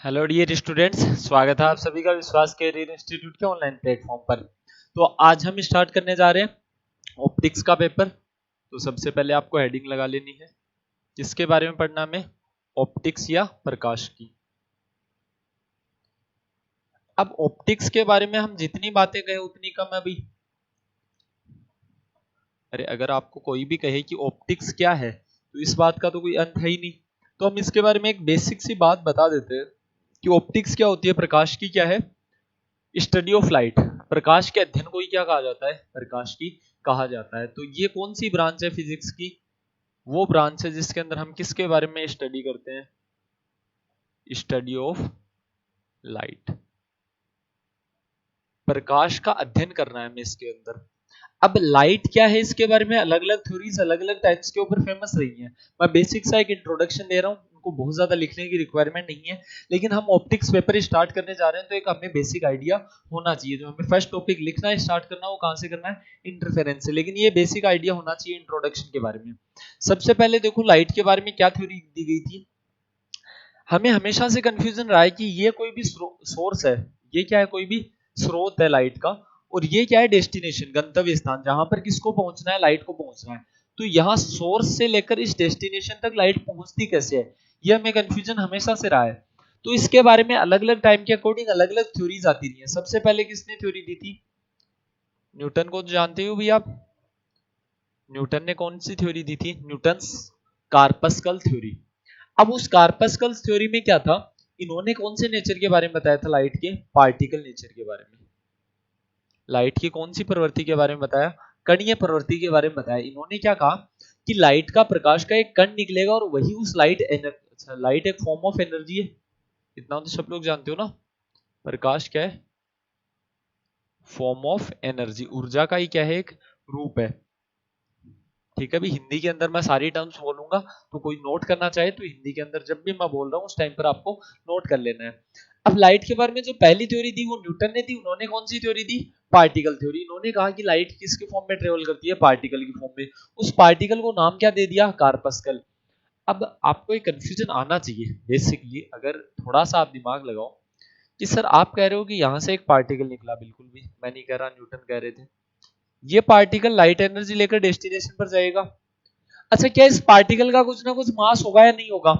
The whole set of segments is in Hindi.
हेलो डियर स्टूडेंट्स, स्वागत है आप सभी का विश्वास कैरियर इंस्टीट्यूट के ऑनलाइन प्लेटफॉर्म पर। तो आज हम स्टार्ट करने जा रहे हैं ऑप्टिक्स का पेपर। तो सबसे पहले आपको हेडिंग लगा लेनी है, किसके बारे में पढ़ना हमें, ऑप्टिक्स या प्रकाश की। अब ऑप्टिक्स के बारे में हम जितनी बातें कहें उतनी कम है अभी। अरे अगर आपको कोई भी कहे कि ऑप्टिक्स क्या है तो इस बात का तो कोई अंत है ही नहीं। तो हम इसके बारे में एक बेसिक सी बात बता देते हैं कि ऑप्टिक्स क्या होती है, प्रकाश की क्या है। स्टडी ऑफ लाइट, प्रकाश के अध्ययन को ही क्या कहा जाता है, प्रकाश की कहा जाता है। तो ये कौन सी ब्रांच है फिजिक्स की, वो ब्रांच है जिसके अंदर हम किसके बारे में स्टडी करते हैं, स्टडी ऑफ लाइट। प्रकाश का अध्ययन करना है हमें इसके अंदर। अब लाइट क्या है इसके बारे में अलग अलग थ्योरीज अलग अलग टाइप्स के ऊपर फेमस रही हैं। मैं बेसिक सा एक इंट्रोडक्शन दे रहा हूँ, उनको बहुत ज्यादा लिखने की रिक्वायरमेंट नहीं है, लेकिन हम ऑप्टिक्स पेपर स्टार्ट करने जा रहे हैं तो एक हमें बेसिक आइडिया होना चाहिए। जो हमें फर्स्ट टॉपिक लिखना है, स्टार्ट करना है, वो कहाँ से करना है, इंटरफेरेंस से। लेकिन ये बेसिक आइडिया होना चाहिए इंट्रोडक्शन के बारे में। सबसे पहले देखो लाइट के बारे में क्या थ्योरी दी गई थी। हमें हमेशा से कंफ्यूजन रहा है कि ये कोई भी सोर्स है, ये क्या है, कोई भी स्रोत है लाइट का, और ये क्या है, डेस्टिनेशन, गंतव्य स्थान, जहां पर किसको पहुंचना है, लाइट को पहुंचना है। तो यहाँ सोर्स से लेकर इस डेस्टिनेशन तक लाइट पहुंचती कैसे है, ये हमें कंफ्यूजन हमेशा से रहा है। तो इसके बारे में अलग अलग टाइम के अकॉर्डिंग अलग अलग थ्योरीज आती रही है। सबसे पहले किसने थ्योरी दी थी, न्यूटन को तो जानते हो भी आप। न्यूटन ने कौन सी थ्योरी दी थी, न्यूटन्स कार्पस्कल थ्योरी। अब उस कार्पस्कल थ्योरी में क्या था, इन्होंने कौन से नेचर के बारे में बताया था, लाइट के पार्टिकल नेचर के बारे में। लाइट की कौन सी प्रवृत्ति के बारे में बताया, कणीय प्रवृत्ति के बारे में बताया। इन्होंने क्या कहा कि लाइट का, प्रकाश का एक कण निकलेगा और वही उस लाइट एक फॉर्म ऑफ एनर्जी है, इतना तो सब लोग जानते हो ना। प्रकाश क्या है, फॉर्म ऑफ एनर्जी, ऊर्जा का ही क्या है, एक रूप है। ठीक है, अभी हिंदी के अंदर मैं सारी टर्म्स बोलूंगा, तो कोई नोट करना चाहे तो हिंदी के अंदर जब भी मैं बोल रहा हूँ उस टाइम पर आपको नोट कर लेना है। अब लाइट के बारे में जो पहली थ्योरी दी वो न्यूटन ने दी। उन्होंने कौन सी थ्योरी दी, पार्टिकल थ्योरी। इन्होंने कहा कि लाइट किसके फॉर्म में ट्रेवल करती है, पार्टिकल की फॉर्म में। उस पार्टिकल को नाम क्या दे दिया, कार्पस्कल। अब आपको एक कंफ्यूजन आना चाहिए बेसिकली, अगर थोड़ा सा आप दिमाग लगाओ कि सर आप कह रहे हो कि यहाँ से एक पार्टिकल निकला, बिल्कुल भी मैं नहीं कह रहा, न्यूटन कह रहे थे। ये पार्टिकल लाइट एनर्जी लेकर डेस्टिनेशन पर जाएगा। अच्छा, क्या इस पार्टिकल का कुछ ना कुछ मास होगा या नहीं होगा,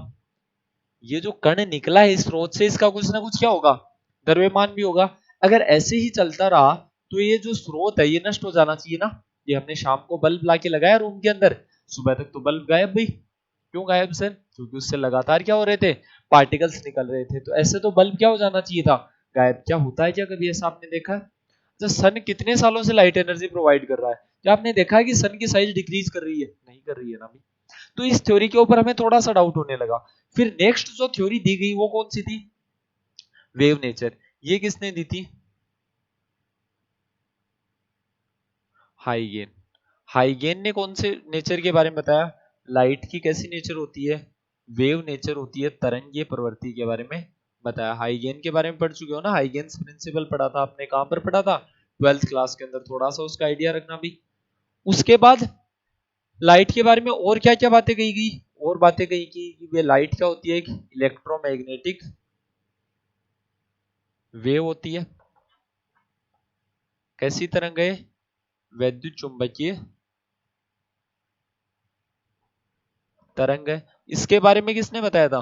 ये जो कण निकला है इस स्रोत से, इसका कुछ ना कुछ क्या होगा, द्रव्यमान भी होगा। अगर ऐसे ही चलता रहा तो ये जो स्रोत है ये नष्ट हो जाना चाहिए ना। ये हमने शाम को बल्ब लाके लगाया रूम के अंदर, सुबह तक तो बल्ब गायब भाई। क्यों गायब सर, क्योंकि उससे लगातार क्या हो रहे थे, पार्टिकल्स निकल रहे थे। तो ऐसे तो बल्ब क्या हो जाना चाहिए था, गायब। क्या होता है, क्या कभी ऐसा आपने देखा है। तो सन कितने सालों से लाइट एनर्जी प्रोवाइड कर रहा है, क्या आपने देखा है कि सन की साइज डिक्रीज कर रही है, नहीं कर रही है ना भाई। तो इस थ्योरी के ऊपर हमें थोड़ा सा डाउट होने लगा। फिर नेक्स्ट जो थ्योरी दी गई वो कौन सी थी, वेव नेचर। ये किसने दी थी, हाइगेन। हाइगेन ने कौन से नेचर के बारे में बताया, लाइट की कैसी नेचर होती है, वेव नेचर होती है, तरंगीय प्रवृत्ति के बारे में बताया। हाइगेन के बारे में पढ़ चुके हो ना, हाइगेन्स प्रिंसिपल पढ़ा था आपने, कहां पर पढ़ा था, 12th क्लास के अंदर। थोड़ा सा उसका आइडिया रखना भी। उसके बाद लाइट के बारे में और क्या क्या बातें कही गई, और बातें कही कि वे लाइट क्या होती है, एक इलेक्ट्रोमैग्नेटिक वेव होती है। कैसी तरंग है, वैद्युत चुंबकीय तरंग है। इसके बारे में किसने बताया था,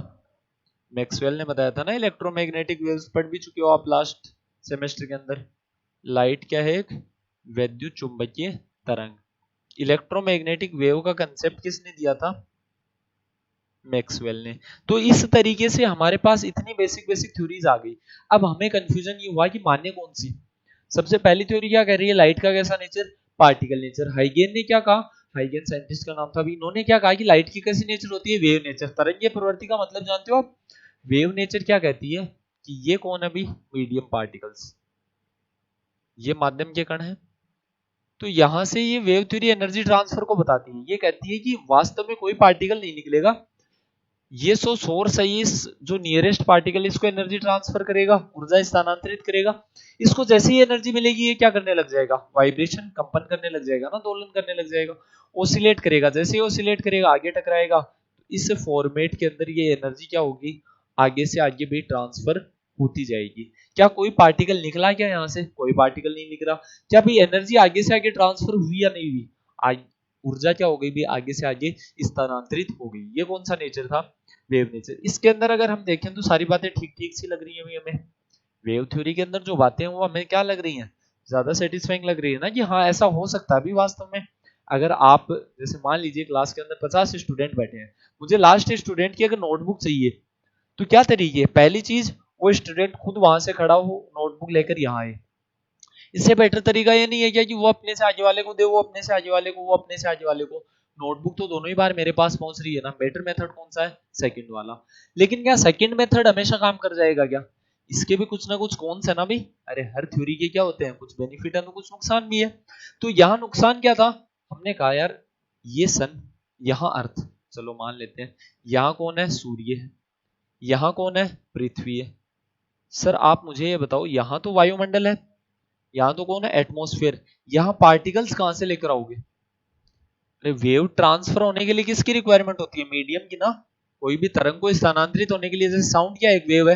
मैक्सवेल ने बताया था ना। इलेक्ट्रोमैग्नेटिक वेव्स पढ़ भी चुके हो आप लास्ट सेमेस्टर के अंदर। लाइट क्या है, एक वैद्युत चुंबकीय तरंग। इलेक्ट्रोमैग्नेटिक वेव का कंसेप्ट किसने दिया था, मैक्सवेल ने। तो इस तरीके से हमारे पास इतनी बेसिक बेसिक थ्योरीज आ गई। अब हमें कंफ्यूजन ये हुआ कि मान्य कौन सी। सबसे पहली थ्योरी क्या कह रही है, लाइट का कैसा नेचर, पार्टिकल नेचर। हाइगेन ने क्या कहा, हाइगेन साइंटिस्ट का नाम था अभी, इन्होंने क्या कहा कि लाइट की कैसी नेचर होती है, वेव नेचर। तरंगीय प्रवृत्ति का मतलब जानते हो आप, वेव नेचर क्या कहती है कि ये कौन है अभी, मीडियम पार्टिकल्स, ये माध्यम के कण है। तो यहां से ये वेव थ्योरी एनर्जी ट्रांसफर को बताती है। ये कहती है कि वास्तव में कोई पार्टिकल नहीं निकलेगा, ये सो सोर्स है, ये जो नियरेस्ट पार्टिकल इसको एनर्जी ट्रांसफर करेगा, ऊर्जा स्थानांतरित करेगा। इसको जैसे ही एनर्जी मिलेगी ये क्या करने लग जाएगा, वाइब्रेशन, कंपन करने लग जाएगा ना, दोलन करने लग जाएगा, ओसिलेट करेगा। जैसे ही ओसिलेट करेगा आगे टकराएगा। तो इस फॉर्मेट के अंदर ये एनर्जी क्या होगी, आगे से आगे भी ट्रांसफर होती जाएगी। क्या कोई पार्टिकल निकला क्या यहाँ से? कोई पार्टिकल नहीं निकला। क्या भाई एनर्जी आगे से आगे ट्रांसफर हुई या नहीं हुई? ऊर्जा क्या हो गई भी? आगे से आगे स्थानांतरित हो गई। ये कौन सा नेचर था? Wave nature. इसके अंदर अगर हम देखें तो सारी बातें ठीक ठीक सी लग रही है हमें। वेव थ्योरी के अंदर जो बातें हैं वो हमें क्या लग रही हैं? ज्यादा सेटिस्फाइंग लग रही है ना, कि हाँ ऐसा हो सकता है भी वास्तव में। अगर आप जैसे मान लीजिए क्लास के अंदर 50 स्टूडेंट बैठे हैं, मुझे लास्ट स्टूडेंट की अगर नोटबुक चाहिए तो क्या तरीके है? पहली चीज, वो स्टूडेंट खुद वहां से खड़ा हो, नोटबुक लेकर यहाँ आए। इससे बेटर तरीका ये नहीं है क्या कि वो अपने से आगे वाले को दे, वो अपने से आगे वाले को, वो अपने से आगे वाले को। नोटबुक तो दोनों ही बार मेरे पास पहुंच रही है ना। बेटर मेथड कौन सा है? सेकंड वाला। लेकिन क्या सेकंड मेथड हमेशा काम कर जाएगा क्या? इसके भी कुछ ना कुछ कौन है ना भाई। अरे हर थ्योरी के क्या होते हैं? कुछ बेनिफिट है तो कुछ नुकसान भी है। तो यहाँ नुकसान क्या था? हमने कहा यार ये सन, यहाँ अर्थ, चलो मान लेते हैं। यहाँ कौन है? सूर्य है। यहाँ कौन है? पृथ्वी है। सर आप मुझे ये बताओ, यहाँ तो वायुमंडल है, यहाँ तो कौन है? एटमॉस्फेयर। यहाँ पार्टिकल्स कहां से लेकर आओगे? अरे वेव ट्रांसफर होने के लिए किसकी रिक्वायरमेंट होती है? मीडियम की ना। कोई भी तरंग को स्थानांतरित होने के लिए, जैसे साउंड क्या है? एक वेव है,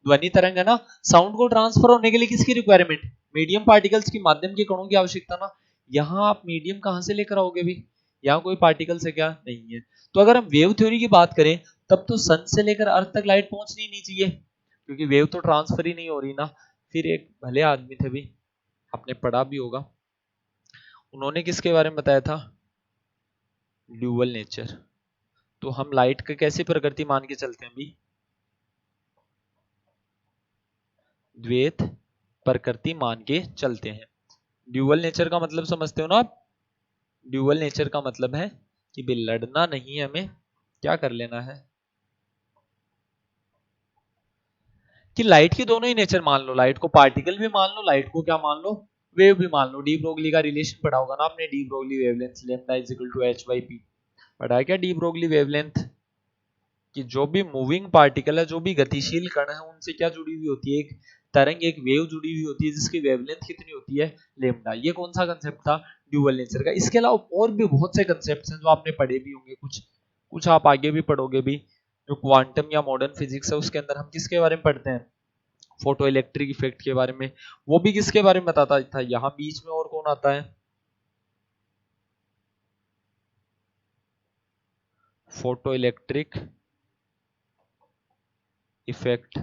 ध्वनि तरंग है ना। साउंड को ट्रांसफर होने के लिए किसकी रिक्वायरमेंट? मीडियम पार्टिकल्स की, माध्यम के कणों की आवश्यकता ना। यहाँ आप मीडियम कहां से लेकर आओगे भी? यहाँ कोई पार्टिकल्स है क्या? नहीं है। तो अगर हम वेव थ्योरी की बात करें तब तो सन से लेकर अर्थ तक लाइट पहुंचनी नहीं चाहिए, क्योंकि वेव तो ट्रांसफर ही नहीं हो रही ना। फिर एक भले आदमी थे भी, आपने पढ़ा भी होगा, उन्होंने किसके बारे में बताया था? Dual nature. तो हम लाइट का कैसे प्रकृति मान के चलते हैं भी? द्वैत प्रकृति मान के चलते हैं। ड्यूअल नेचर का मतलब समझते हो ना आप? ड्यूअल नेचर का मतलब है कि भी लड़ना नहीं है, हमें क्या कर लेना है कि लाइट के दोनों ही नेचर मान लो। लाइट को पार्टिकल भी मान लो, लाइट को क्या मान लो? वेव भी मान लो। डी ब्रोगली का रिलेशन पढ़ा होगा ना आपने, de Broglie wavelength lambda is equal to h by p. पढ़ा है क्या डी ब्रोगली वेवलेंथ? कि जो भी मूविंग पार्टिकल है, जो भी गतिशील कण है, उनसे क्या जुड़ी हुई होती है? एक तरंग, एक वेव जुड़ी हुई होती है, जिसकी वेवलेंथ कितनी होती है? लेमडा। ये कौन सा कंसेप्ट था? ड्यूअल नेचर का। इसके अलावा और भी बहुत से कंसेप्ट हैं जो आपने पढ़े भी होंगे, कुछ कुछ आप आगे भी पढ़ोगे भी। जो क्वांटम या मॉडर्न फिजिक्स है उसके अंदर हम किसके बारे में पढ़ते हैं? फोटो इलेक्ट्रिक इफेक्ट के बारे में। वो भी किसके बारे में बताता था? यहाँ बीच में और कौन आता है? फोटो इलेक्ट्रिक इफेक्ट,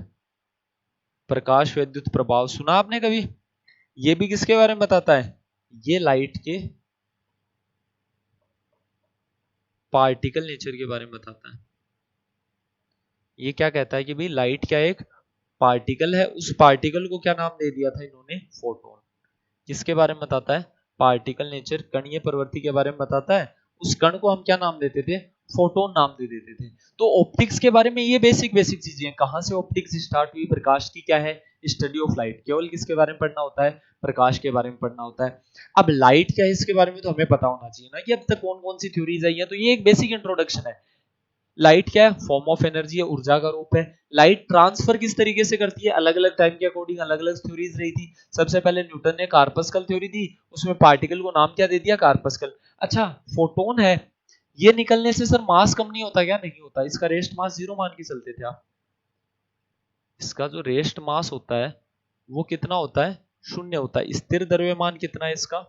प्रकाश विद्युत प्रभाव। सुना आपने कभी? ये भी किसके बारे में बताता है? ये लाइट के पार्टिकल नेचर के बारे में बताता है। ये क्या कहता है कि भाई लाइट क्या एक पार्टिकल है, उस पार्टिकल को क्या नाम दे दिया था इन्होंने? फोटोन। किसके बारे में बताता है? पार्टिकल नेचर, कणीय प्रवृत्ति के बारे में बताता है। उस कण को हम क्या नाम देते थे? फोटोन नाम दे देते थे। तो ऑप्टिक्स के बारे में ये बेसिक बेसिक चीजें हैं। कहां से ऑप्टिक्स स्टार्ट हुई? प्रकाश की क्या है? Study of light. केवल किसके बारे में पढ़ना होता है? प्रकाश के बारे में पढ़ना होता है। अब लाइट क्या है इसके बारे में तो हमें पता होना चाहिए ना, कि अब तक कौन कौन सी थ्योरीज आई है। तो ये एक बेसिक इंट्रोडक्शन है। लाइट क्या है? फॉर्म ऑफ एनर्जी है, ऊर्जा का रूप है। लाइट ट्रांसफर किस तरीके से करती है? अलग अलग टाइम के अकॉर्डिंग अलग अलग थ्योरीज रही थी। सबसे पहले न्यूटन ने कार्पस्कल थ्योरी दी, उसमें पार्टिकल को नाम क्या दे दिया? कार्पस्कल। अच्छा फोटोन है, ये निकलने से सर मास कम नहीं होता क्या? नहीं होता। इसका रेस्ट मास 0 मान के चलते थे आप। इसका जो रेस्ट मास होता है वो कितना होता है? 0 होता है। स्थिर द्रव्यमान कितना है इसका?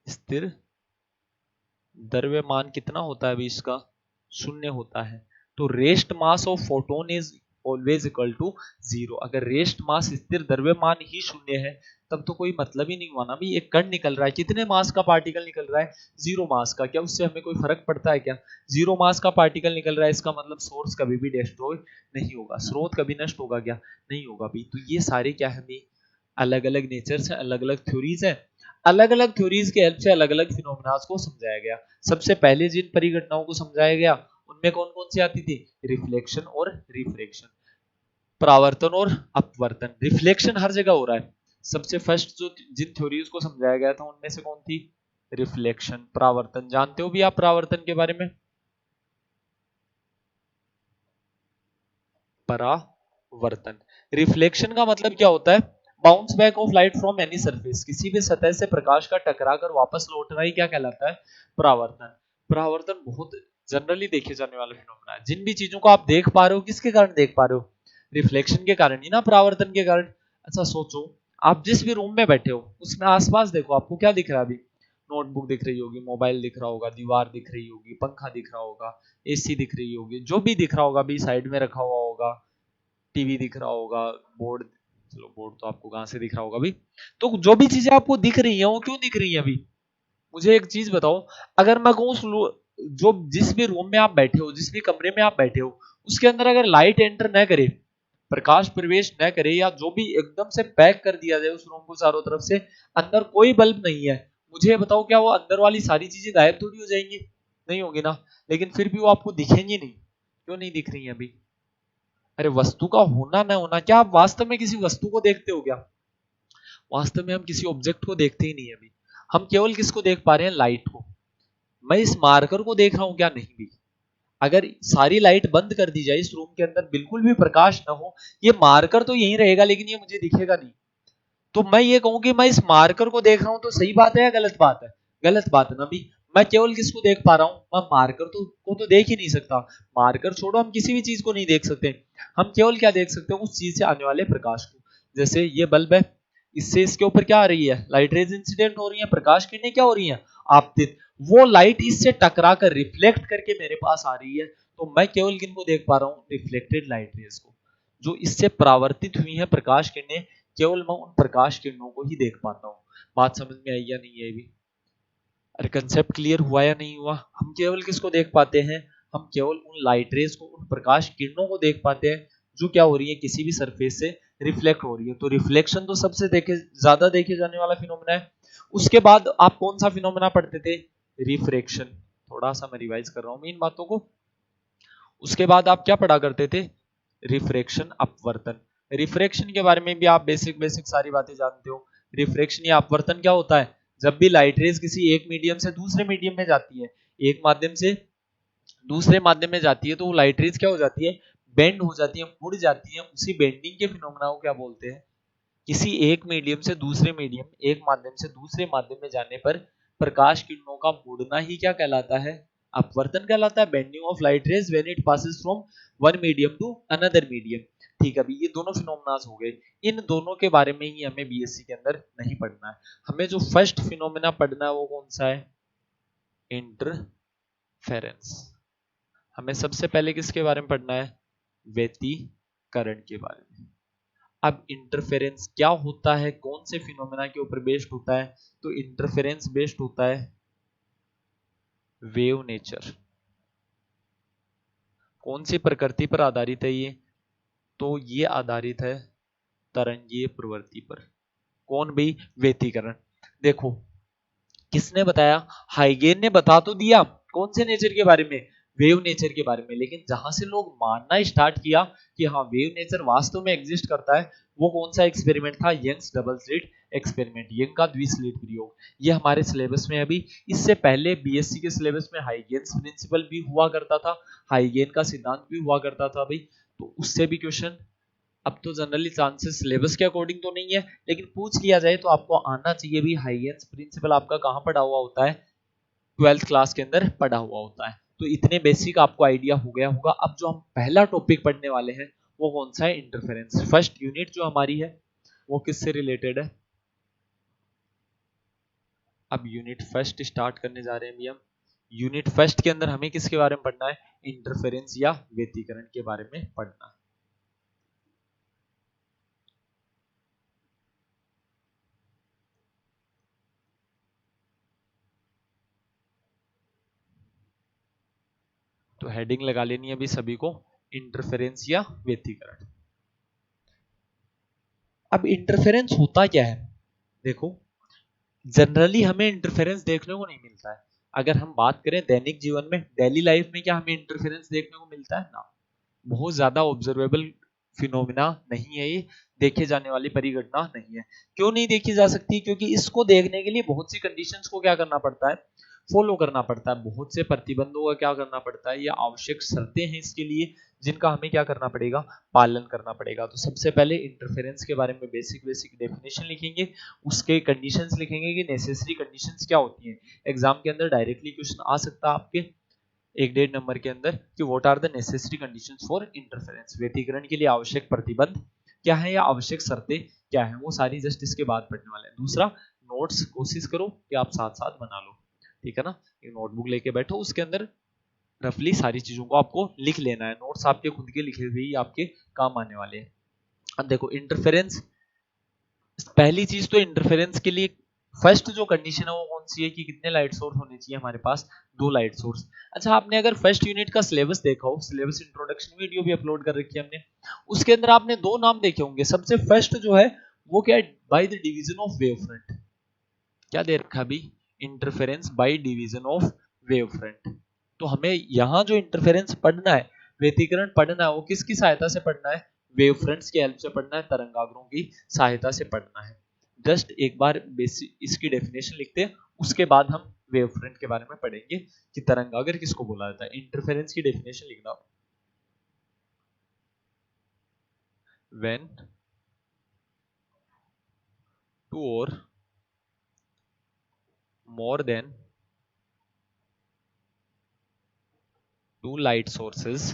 स्थिर द्रव्यमान कितना होता है अभी इसका? 0 होता है। तो rest mass of photon is always equal to 0। अगर रेस्ट मास स्थिर द्रव्यमान ही 0 है तब तो कोई मतलब ही नहीं हुआ ना भी। एक कण निकल रहा है, कितने मास का पार्टिकल निकल रहा है? 0 मास का। क्या उससे हमें कोई फर्क पड़ता है क्या? 0 मास का पार्टिकल निकल रहा है, इसका मतलब सोर्स कभी भी डिस्ट्रॉय नहीं होगा, स्रोत कभी नष्ट होगा क्या? नहीं होगा भी। तो ये सारे क्या है भी? अलग अलग नेचर्स है, अलग अलग थ्योरीज है। अलग अलग थ्योरीज के हेल्प से अलग अलग फिनोमेनास को समझाया गया। सबसे पहले जिन परिघटनाओं को समझाया गया उनमें कौन कौन सी आती थी? रिफ्लेक्शन और रिफ्रैक्शन, परावर्तन और अपवर्तन। रिफ्लेक्शन हर जगह हो रहा है। सबसे फर्स्ट जो जिन थ्योरीज को समझाया गया था उनमें से कौन थी? रिफ्लेक्शन। परावर्तन जानते हो भी आप परावर्तन के बारे में? परावर्तन। रिफ्लेक्शन का मतलब क्या होता है? Bounce back of light from any surface. किसी भी सतह से प्रकाश का टकरा कर वापस लौटना ही क्या कहलाता है? परावर्तन। परावर्तन बहुत जनरली देखे जाने वाला फिनोमेना है। जिन भी चीजों को आप देख पा रहे हो किसके कारण देख पा रहे हो, रिफ्लेक्शन के कारण ही ना, परावर्तन के कारण। अच्छा सोचो, आप जिस भी रूम में बैठे हो उसमें आसपास देखो, आपको क्या दिख रहा है अभी? नोटबुक दिख रही होगी, मोबाइल दिख रहा होगा, दीवार दिख रही होगी, पंखा दिख रहा होगा, एसी दिख रही होगी, जो भी दिख रहा होगा अभी साइड में रखा हुआ होगा, टीवी दिख रहा होगा, बोर्ड, चलो बोर्ड तो आपको कहां से दिख रहा होगा अभी। तो जो भी चीजें आपको दिख रही है वो क्यों दिख रही है अभी? मुझे एक चीज बताओ, अगर मैं कहूँ जो जिस भी रूम में आप बैठे हो, जिस भी कमरे में आप बैठे हो, उसके अंदर अगर लाइट एंटर न करे, प्रकाश प्रवेश न करे, या जो भी एकदम से पैक कर दिया जाए उस रूम को चारों तरफ से, अंदर कोई बल्ब नहीं है, मुझे बताओ क्या वो अंदर वाली सारी चीजें गायब थोड़ी हो जाएंगी? नहीं होगी ना। लेकिन फिर भी वो आपको दिखेंगी नहीं, क्यों नहीं दिख रही है अभी? अरे वस्तु का होना ना होना, क्या आप वास्तव में किसी वस्तु को देखते हो क्या? वास्तव में हम किसी ऑब्जेक्ट को देखते ही नहीं है अभी। हम केवल किसको देख पा रहे हैं? लाइट को। मैं इस मार्कर को देख रहा हूं क्या? नहीं भी। अगर सारी लाइट बंद कर दी जाए, इस रूम के अंदर बिल्कुल भी प्रकाश ना हो, ये मार्कर तो यहीं रहेगा लेकिन ये मुझे दिखेगा नहीं। तो मैं ये कहूं कि मैं इस मार्कर को देख रहा हूं, तो सही बात है या गलत बात है? गलत बात है ना भी। मैं केवल किसको देख पा रहा हूं? मैं मार्कर को तो देख ही नहीं सकता। मार्कर छोड़ो, हम किसी भी चीज को नहीं देख सकते। हम केवल क्या देख सकते हैं? उस चीज से आने वाले प्रकाश को। जैसे ये बल्ब है, इससे इसके ऊपर क्या आ रही है? लाइट रेज इंसिडेंट हो रही है, प्रकाश किरणें क्या हो रही हैं? आपतित। वो लाइट इससे टकरा कर रिफ्लेक्ट करके मेरे पास आ रही है, तो मैं केवल किनको देख पा रहा हूं? रिफ्लेक्टेड लाइट रेज को, जो इससे परावर्तित हुई है प्रकाश किरणें। केवल मैं उन प्रकाश किरणों को ही देख पाता हूँ। बात समझ में आई या नहीं आई भी? अरे कंसेप्ट क्लियर हुआ या नहीं हुआ? हम केवल किसको देख पाते हैं? हम केवल उन लाइट रेज को, उन प्रकाश किरणों को देख पाते हैं जो क्या हो रही है? किसी भी सरफेस से रिफ्लेक्ट हो रही है। तो रिफ्लेक्शन तो सबसे ज्यादा देखे जाने वाला फिनोमेना है। उसके बाद आप कौन सा फिनोमेना पढ़ते थे? रिफ्रैक्शन। थोड़ा सा मैं रिवाइज कर रहा हूँ इन बातों को। उसके बाद आप क्या पढ़ा करते थे? रिफ्रैक्शन, अपवर्तन। रिफ्रैक्शन के बारे में भी आप बेसिक बेसिक सारी बातें जानते हो। रिफ्रैक्शन या अपवर्तन क्या होता है? जब भी लाइट रेज किसी एक मीडियम से दूसरे मीडियम में जाती है, एक माध्यम से दूसरे माध्यम में जाती है, तो वो लाइट रेज क्या हो जाती है? बेंड हो जाती है, मुड़ जाती है। उसी बेंडिंग के फिनोमेना को क्या बोलते हैं? किसी एक मीडियम से दूसरे मीडियम, एक माध्यम से दूसरे माध्यम में जाने पर प्रकाश किरणों का मुड़ना ही क्या कहलाता है? अपवर्तन कहलाता है। Bending of light rays when it passes from one medium to another medium. ठीक है, अभी ये दोनों फिनोमेनास हो गए। इन दोनों के बारे में ही हमें बीएससी के अंदर नहीं पढ़ना है। हमें जो फर्स्ट फिनोमेना पढ़ना है वो कौन सा है? इंटरफेरेंस। हमें सबसे पहले किसके बारे में पढ़ना है? व्यतिकरण के बारे में। अब इंटरफेरेंस क्या होता है, कौन से फिनोमेना के ऊपर बेस्ड होता है? तो इंटरफेरेंस बेस्ड होता है वेव नेचर। कौन सी प्रकृति पर आधारित है ये? तो ये आधारित है तरंगीय प्रवृत्ति पर। कौन भाई? व्यतिकरण। देखो, किसने बताया? हाइगेन ने बता तो दिया। कौन से नेचर के बारे में? वेव नेचर के बारे में। लेकिन जहां से लोग मानना स्टार्ट किया कि हाँ वेव नेचर वास्तव में एग्जिस्ट करता है, वो कौन सा एक्सपेरिमेंट था? Young's double slit experiment, Young का द्विस्लिट प्रयोग। ये हमारे सिलेबस में अभी, इससे पहले बीएससी के सिलेबस में हाइगेन्स प्रिंसिपल भी हुआ करता था, हाइगेन का सिद्धांत भी हुआ करता था भाई। तो उससे भी क्वेश्चन, अब तो जनरली चांसेस सिलेबस के अकॉर्डिंग तो नहीं है, लेकिन पूछ लिया जाए तो आपको आना चाहिए भी। हाइगेन्स प्रिंसिपल आपका कहाँ पढ़ा हुआ होता है? 12th क्लास के अंदर पढ़ा हुआ होता है। तो इतने बेसिक आपको आइडिया हो गया होगा। अब जो हम पहला टॉपिक पढ़ने वाले हैं वो कौन सा है? इंटरफेरेंस। फर्स्ट यूनिट जो हमारी है वो किससे रिलेटेड है? अब यूनिट फर्स्ट स्टार्ट करने जा रहे हैं भी हम। यूनिट फर्स्ट के अंदर हमें किसके बारे में पढ़ना है? इंटरफेरेंस या व्यतिकरण के बारे में पढ़ना है। तो हेडिंग लगा लेनी है अभी सभी को, इंटरफेरेंस या व्यतिकरण। अब इंटरफेरेंस होता क्या है? देखो, जनरली हमें इंटरफेरेंस देखने को नहीं मिलता है। अगर हम बात करें दैनिक जीवन में, डेली लाइफ में, क्या हमें इंटरफेरेंस देखने को मिलता है? ना, बहुत ज्यादा ऑब्जर्वेबल फिनोमिना नहीं है ये, देखे जाने वाली परिघटना नहीं है। क्यों नहीं देखी जा सकती? क्योंकि इसको देखने के लिए बहुत सी कंडीशंस को क्या करना पड़ता है? फॉलो करना पड़ता है। बहुत से प्रतिबंधों का क्या करना पड़ता है? ये आवश्यक शर्तें हैं इसके लिए, जिनका हमें क्या करना पड़ेगा? पालन करना पड़ेगा। तो सबसे पहले इंटरफेरेंस के बारे में बेसिक बेसिक डेफिनेशन लिखेंगे, उसके कंडीशंस लिखेंगे कि नेसेसरी कंडीशंस क्या होती हैं। एग्जाम के अंदर डायरेक्टली क्वेश्चन आ सकता है आपके। एक डेढ़ नंबर के अंदर कि what are the necessary conditions for interference, व्यतिकरण के लिए आवश्यक प्रतिबंध क्या है या आवश्यक शर्तें क्या है, वो सारी जस्ट इसके बाद पढ़ने वाले हैं। दूसरा, नोट्स कोशिश करो कि आप साथ साथ बना लो, ठीक है ना, एक नोटबुक लेके बैठो, उसके अंदर रफली सारी चीजों को आपको लिख लेना है, नोट्स आपके खुद के लिखे हुए ही आपके काम आने वाले हैं। अब देखो इंटरफेरेंस, पहली चीज तो इंटरफेरेंस के लिए फर्स्ट जो कंडीशन है वो कौन सी है कि कितने लाइट सोर्स होने चाहिए हमारे पास, 2 लाइट सोर्स। अच्छा, आपने अगर फर्स्ट यूनिट का सिलेबस देखा हो, सिलेबस इंट्रोडक्शन वीडियो भी अपलोड कर रखी है हमने, उसके अंदर आपने 2 नाम देखे होंगे। सबसे फर्स्ट जो है वो क्या है, by the division of wave front. क्या दे रखा अभी, interference by division of wave front. तो हमें यहाँ जो इंटरफेरेंस पढ़ना है, व्यतिकरण पढ़ना है, वो किसकी सहायता से पढ़ना है, वेव फ्रंट्स की हेल्प से पढ़ना है, तरंगाग्रों की सहायता से पढ़ना है। जस्ट एक बार बेसिक इसकी डेफिनेशन लिखते हैं, उसके बाद हम वेव फ्रंट के बारे में पढ़ेंगे कि तरंगाग्र किसको बोला जाता है। इंटरफेरेंस की डेफिनेशन लिखना, व्हेन टू और more than 2 light sources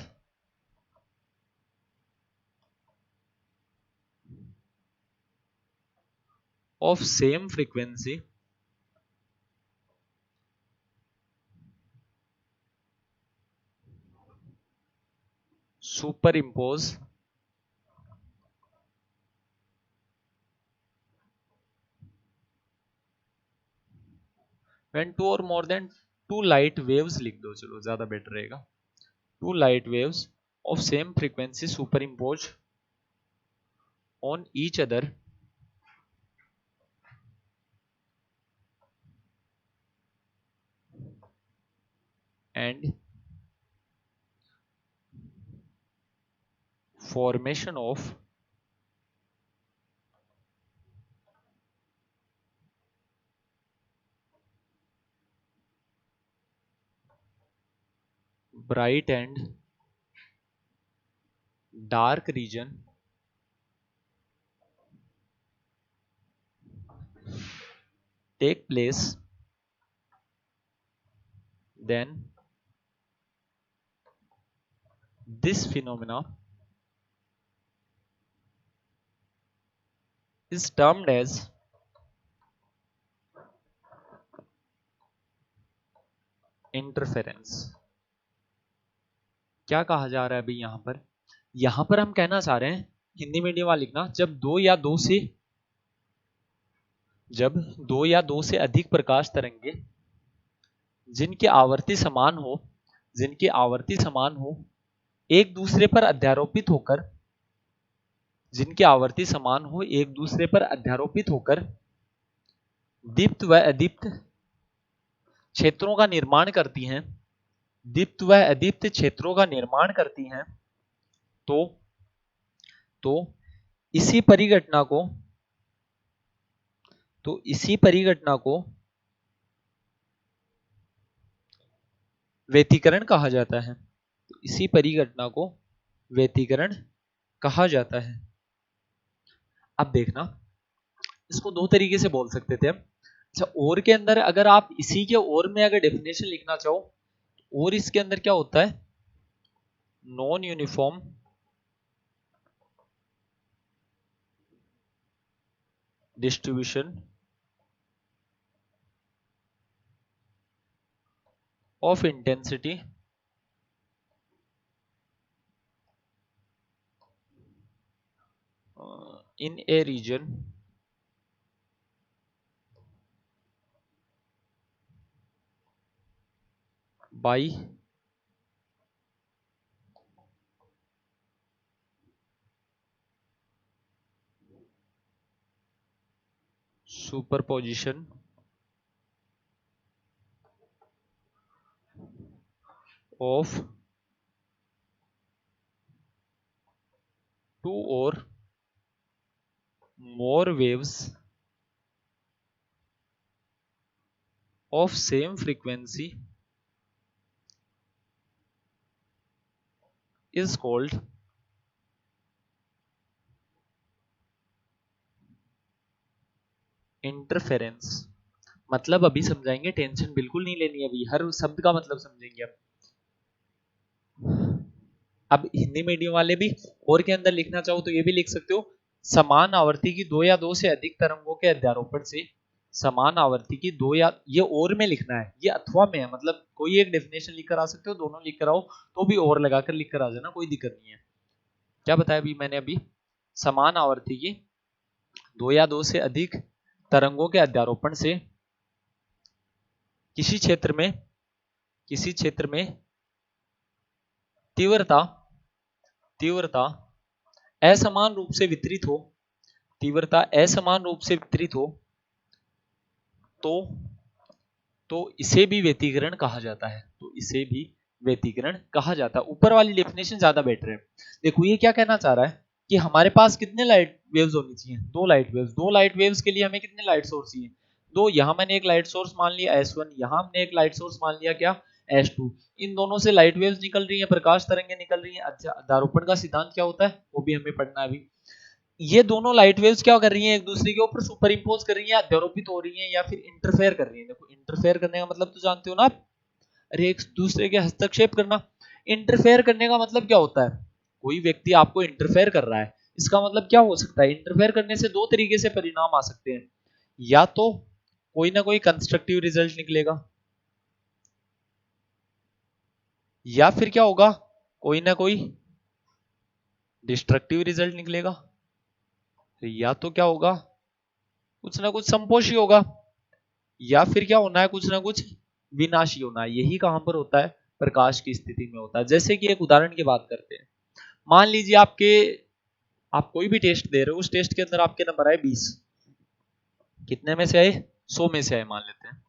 of same frequency superimpose when 2 or more than 2 light waves, लिख दो, चलो ज्यादा बेटर रहेगा, 2 light waves of same frequency superimpose on each other and formation of bright and dark region take place, then this phenomena is termed as interference. क्या कहा जा रहा है अभी यहां पर हम कहना चाह रहे हैं, हिंदी मीडियम वाला लिखना, जब दो या दो से अधिक प्रकाश तरंगे जिनकी आवर्ती समान हो, जिनकी आवर्ती समान हो एक दूसरे पर अध्यारोपित होकर, जिनकी आवर्ती समान हो एक दूसरे पर अध्यारोपित होकर दीप्त व अदीप्त क्षेत्रों का निर्माण करती हैं, दीप्त व अदीप्त क्षेत्रों का निर्माण करती हैं, तो तो इसी परिघटना को तो इसी परिघटना को व्यतिकरण कहा जाता है। तो इसी परिघटना को व्यतिकरण कहा जाता है। अब देखना, इसको 2 तरीके से बोल सकते थे हम। अच्छा, और के अंदर अगर आप इसी के और में अगर डेफिनेशन लिखना चाहो, और इसके अंदर क्या होता है, non uniform distribution of intensity in a region by superposition of 2 or more waves of same frequency is called interference. मतलब अभी समझाएंगे, टेंशन बिल्कुल नहीं लेनी है, अभी हर शब्द का मतलब समझेंगे अब। अब हिंदी मीडियम वाले भी और के अंदर लिखना चाहो तो ये भी लिख सकते हो, समान आवर्ती की दो या दो से अधिक तरंगों के अध्यारोपण से, समान आवर्ती की दो या, ये और में लिखना है, ये अथवा में है, मतलब कोई एक डेफिनेशन लिखकर आ सकते हो, दोनों लिखकर आओ तो भी और लगाकर लिखकर आ जाना, कोई दिक्कत नहीं है। क्या बताया अभी मैंने? अभी समान आवर्ती की दो या दो से अधिक तरंगों के अध्यारोपण से किसी क्षेत्र में तीव्रता तीव्रता असमान रूप से वितरित हो, तीव्रता असमान रूप से वितरित हो तो इसे भी व्यतिकरण कहा जाता है, तो इसे भी व्यतिकरण कहा जाता है। ऊपर वाली डेफिनेशन ज्यादा बेटर है। देखो ये क्या कहना चाह रहा है कि हमारे पास कितने लाइट वेव्स होनी चाहिए? दो लाइट वेव्स। दो लाइट वेव्स के लिए हमें कितने लाइट सोर्स चाहिए? दो। यहां मैंने एक लाइट सोर्स मान लिया S1, यहां हमने एक लाइट सोर्स मान लिया क्या? S2। इन दोनों से लाइट वेव्स निकल रही है, प्रकाश तरंगें निकल रही है। अच्छा, अध्यारोपण का सिद्धांत क्या होता है वो भी हमें पढ़ना है अभी। ये दोनों लाइट वेव्स क्या कर रही हैं? एक दूसरे के ऊपर सुपर इंपोज कर रही हैं, अध्यारोपित हो रही हैं या फिर इंटरफेयर कर रही हैं। देखो इंटरफेयर करने का मतलब तो जानते हो ना आप, अरे एक दूसरे के हस्तक्षेप करना। इंटरफेयर करने का मतलब क्या होता है? कोई व्यक्ति आपको इंटरफेयर कर रहा है, इसका मतलब क्या हो सकता है? इंटरफेयर करने से दो तरीके से परिणाम आ सकते हैं, या तो कोई ना कोई कंस्ट्रक्टिव रिजल्ट निकलेगा, या फिर क्या होगा? कोई ना कोई डिस्ट्रक्टिव रिजल्ट निकलेगा, या तो क्या होगा? कुछ ना कुछ संपोषी होगा, या फिर क्या होना है? कुछ ना कुछ विनाशी होना है। यही कहां पर होता है? प्रकाश की स्थिति में होता है। जैसे कि एक उदाहरण की बात करते हैं। मान लीजिए आप कोई भी टेस्ट दे रहे हो, उस टेस्ट के अंदर आपके नंबर आए 20। कितने में से आए? 100 में से आए मान लेते हैं।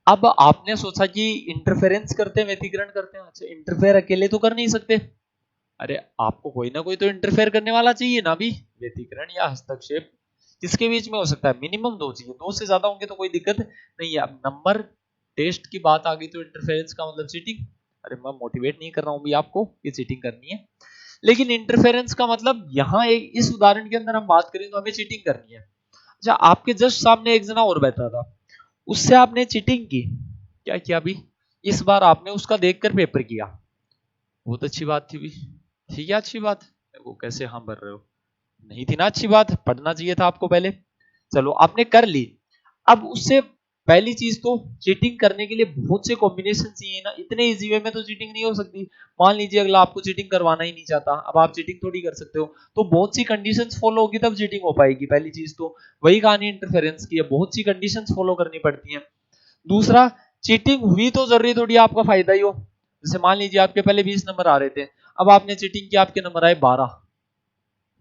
अब आपने सोचा कि इंटरफेरेंस करते हैं, व्यतिकरण करते हैं। अच्छा, इंटरफेयर अकेले तो कर नहीं सकते, अरे आपको कोई ना कोई तो इंटरफेयर करने वाला चाहिए ना भी। व्यतिकरण या हस्तक्षेप किसके बीच में हो सकता है? मिनिमम दो चाहिए, दो से ज्यादा होंगे तो कोई दिक्कत नहीं है। अब नंबर टेस्ट की बात आ गई तो इंटरफेरेंस का मतलब चीटिंग। अरे मैं मोटिवेट नहीं कर रहा हूं भी आपको कि चीटिंग करनी है, लेकिन इंटरफेरेंस का मतलब यहाँ एक इस उदाहरण के अंदर हम बात करें तो हमें चीटिंग करनी है। अच्छा, आपके जस्ट सामने एक जना और बैठा था, उससे आपने चीटिंग की। क्या किया अभी? इस बार आपने उसका देखकर पेपर किया। बहुत अच्छी बात थी भी, ठीक है, अच्छी बात। वो कैसे हाँ भर रहे हो? नहीं थी ना अच्छी बात, पढ़ना चाहिए था आपको पहले। चलो आपने कर ली। अब उससे पहली चीज तो चीटिंग करने के लिए बहुत से कॉम्बिनेशन चाहिए ना, इतने इजी वे में तो चीटिंग नहीं हो सकती। मान लीजिए अगला आपको चीटिंग करवाना ही नहीं चाहता, अब आप चीटिंग थोड़ी कर सकते हो, तो बहुत सी कंडीशंस फॉलो होगी तब चीटिंग हो पाएगी। पहली चीज तो वही कहानी इंटरफेरेंस की है, बहुत सी कंडीशंस फॉलो करनी पड़ती हैं। दूसरा, चीटिंग हुई तो जरूरी थोड़ी आपका फायदा ही हो। जैसे मान लीजिए आपके पहले 20 नंबर आ रहे थे, अब आपने चीटिंग किया, आपके नंबर आए 12।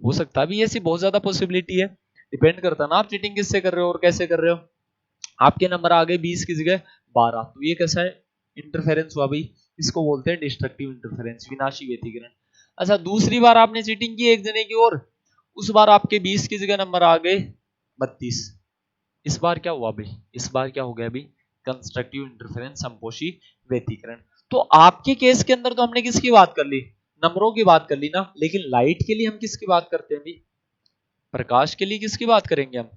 हो सकता है भी, ऐसी बहुत ज्यादा पॉसिबिलिटी है। डिपेंड करता है ना आप चीटिंग किससे कर रहे हो और कैसे कर रहे हो। आपके नंबर आ गए 20 की जगह 12, तो ये कैसा है? इंटरफेरेंस हुआ भाई। इसको बोलते हैं डिस्ट्रक्टिव इंटरफेरेंस, विनाशी व्यतिकरण। अच्छा, दूसरी बार आपने चीटिंग की एक जने की और, उस बार आपके 20 की जगह नंबर आ गए 32। इस बार क्या हुआ भाई? इस बार क्या हो गया अभी? कंस्ट्रक्टिव इंटरफेरेंस, संपोषी व्यतिकरण। तो आपके केस के अंदर तो हमने किसकी बात कर ली? नंबरों की बात कर ली ना, लेकिन लाइट के लिए हम किसकी बात करते हैं भी? प्रकाश के लिए किसकी बात करेंगे हम?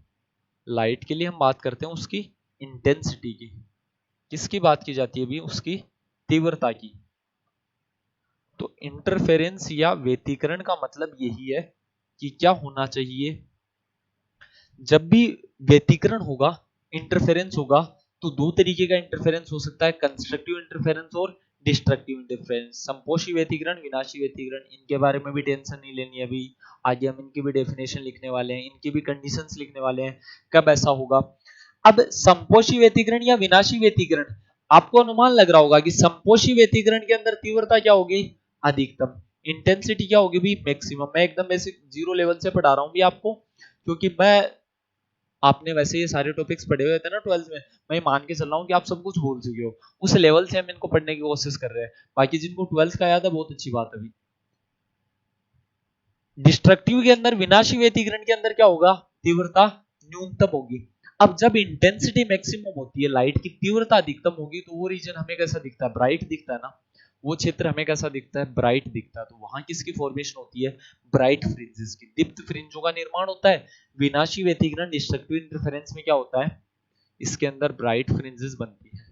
लाइट के लिए हम बात करते हैं उसकी इंटेंसिटी की। किसकी बात की जाती है भी? उसकी तीव्रता की। तो इंटरफेरेंस या व्यतिकरण का मतलब यही है कि क्या होना चाहिए? जब भी व्यतिकरण होगा, इंटरफेरेंस होगा, तो दो तरीके का इंटरफेरेंस हो सकता है, कंस्ट्रक्टिव इंटरफेरेंस और डिस्ट्रक्टिव इंटरफेरेंस। संपोषी व्यतिकरण, विनाशी व्यतिकरण, इनके बारे में भी टेंशन नहीं लेनी है अभी। आगे हम इनकी भी डेफिनेशन लिखने वाले हैं, इनकी भी कंडीशंस लिखने वाले हैं, कब ऐसा होगा। अब संपोषी व्यतिकरण या विनाशी व्यतिकरण, आपको अनुमान लग रहा होगा कि संपोषी व्यतिकरण के अंदर तीव्रता क्या होगी? अधिकतम। इंटेंसिटी क्या होगी भी? मैक्सिमम। मैं एकदम बेसिक जीरो लेवल से पढ़ा रहा हूं भी आपको, क्योंकि मैं, आपने वैसे ये सारे टॉपिक्स पढ़े हुए थे ना 12th में, मैं मान के चल रहा हूँ कि आप सब कुछ भूल चुके हो। उस लेवल से हम इनको पढ़ने की कोशिश कर रहे हैं। बाकी जिनको 12th का याद है बहुत अच्छी बात है। अभी डिस्ट्रक्टिव के अंदर, विनाशी व्यतिकरण के अंदर क्या होगा? तीव्रता न्यूनतम होगी। अब जब इंटेंसिटी मैक्सिमम होती है, लाइट की तीव्रता अधिकतम होगी, तो वो रीजन हमें कैसा दिखता है? ब्राइट दिखता है ना। वो क्षेत्र हमें कैसा दिखता है? ब्राइट दिखता है। तो वहां किसकी फॉर्मेशन होती है? ब्राइट फ्रिंजेस की, दीप्त फ्रिंजों का निर्माण होता है। विनाशी व्यतिकरण, डिस्ट्रक्टिव इंटरफेरेंस में क्या होता है? इसके अंदर ब्राइट फ्रिंजेस बनती है।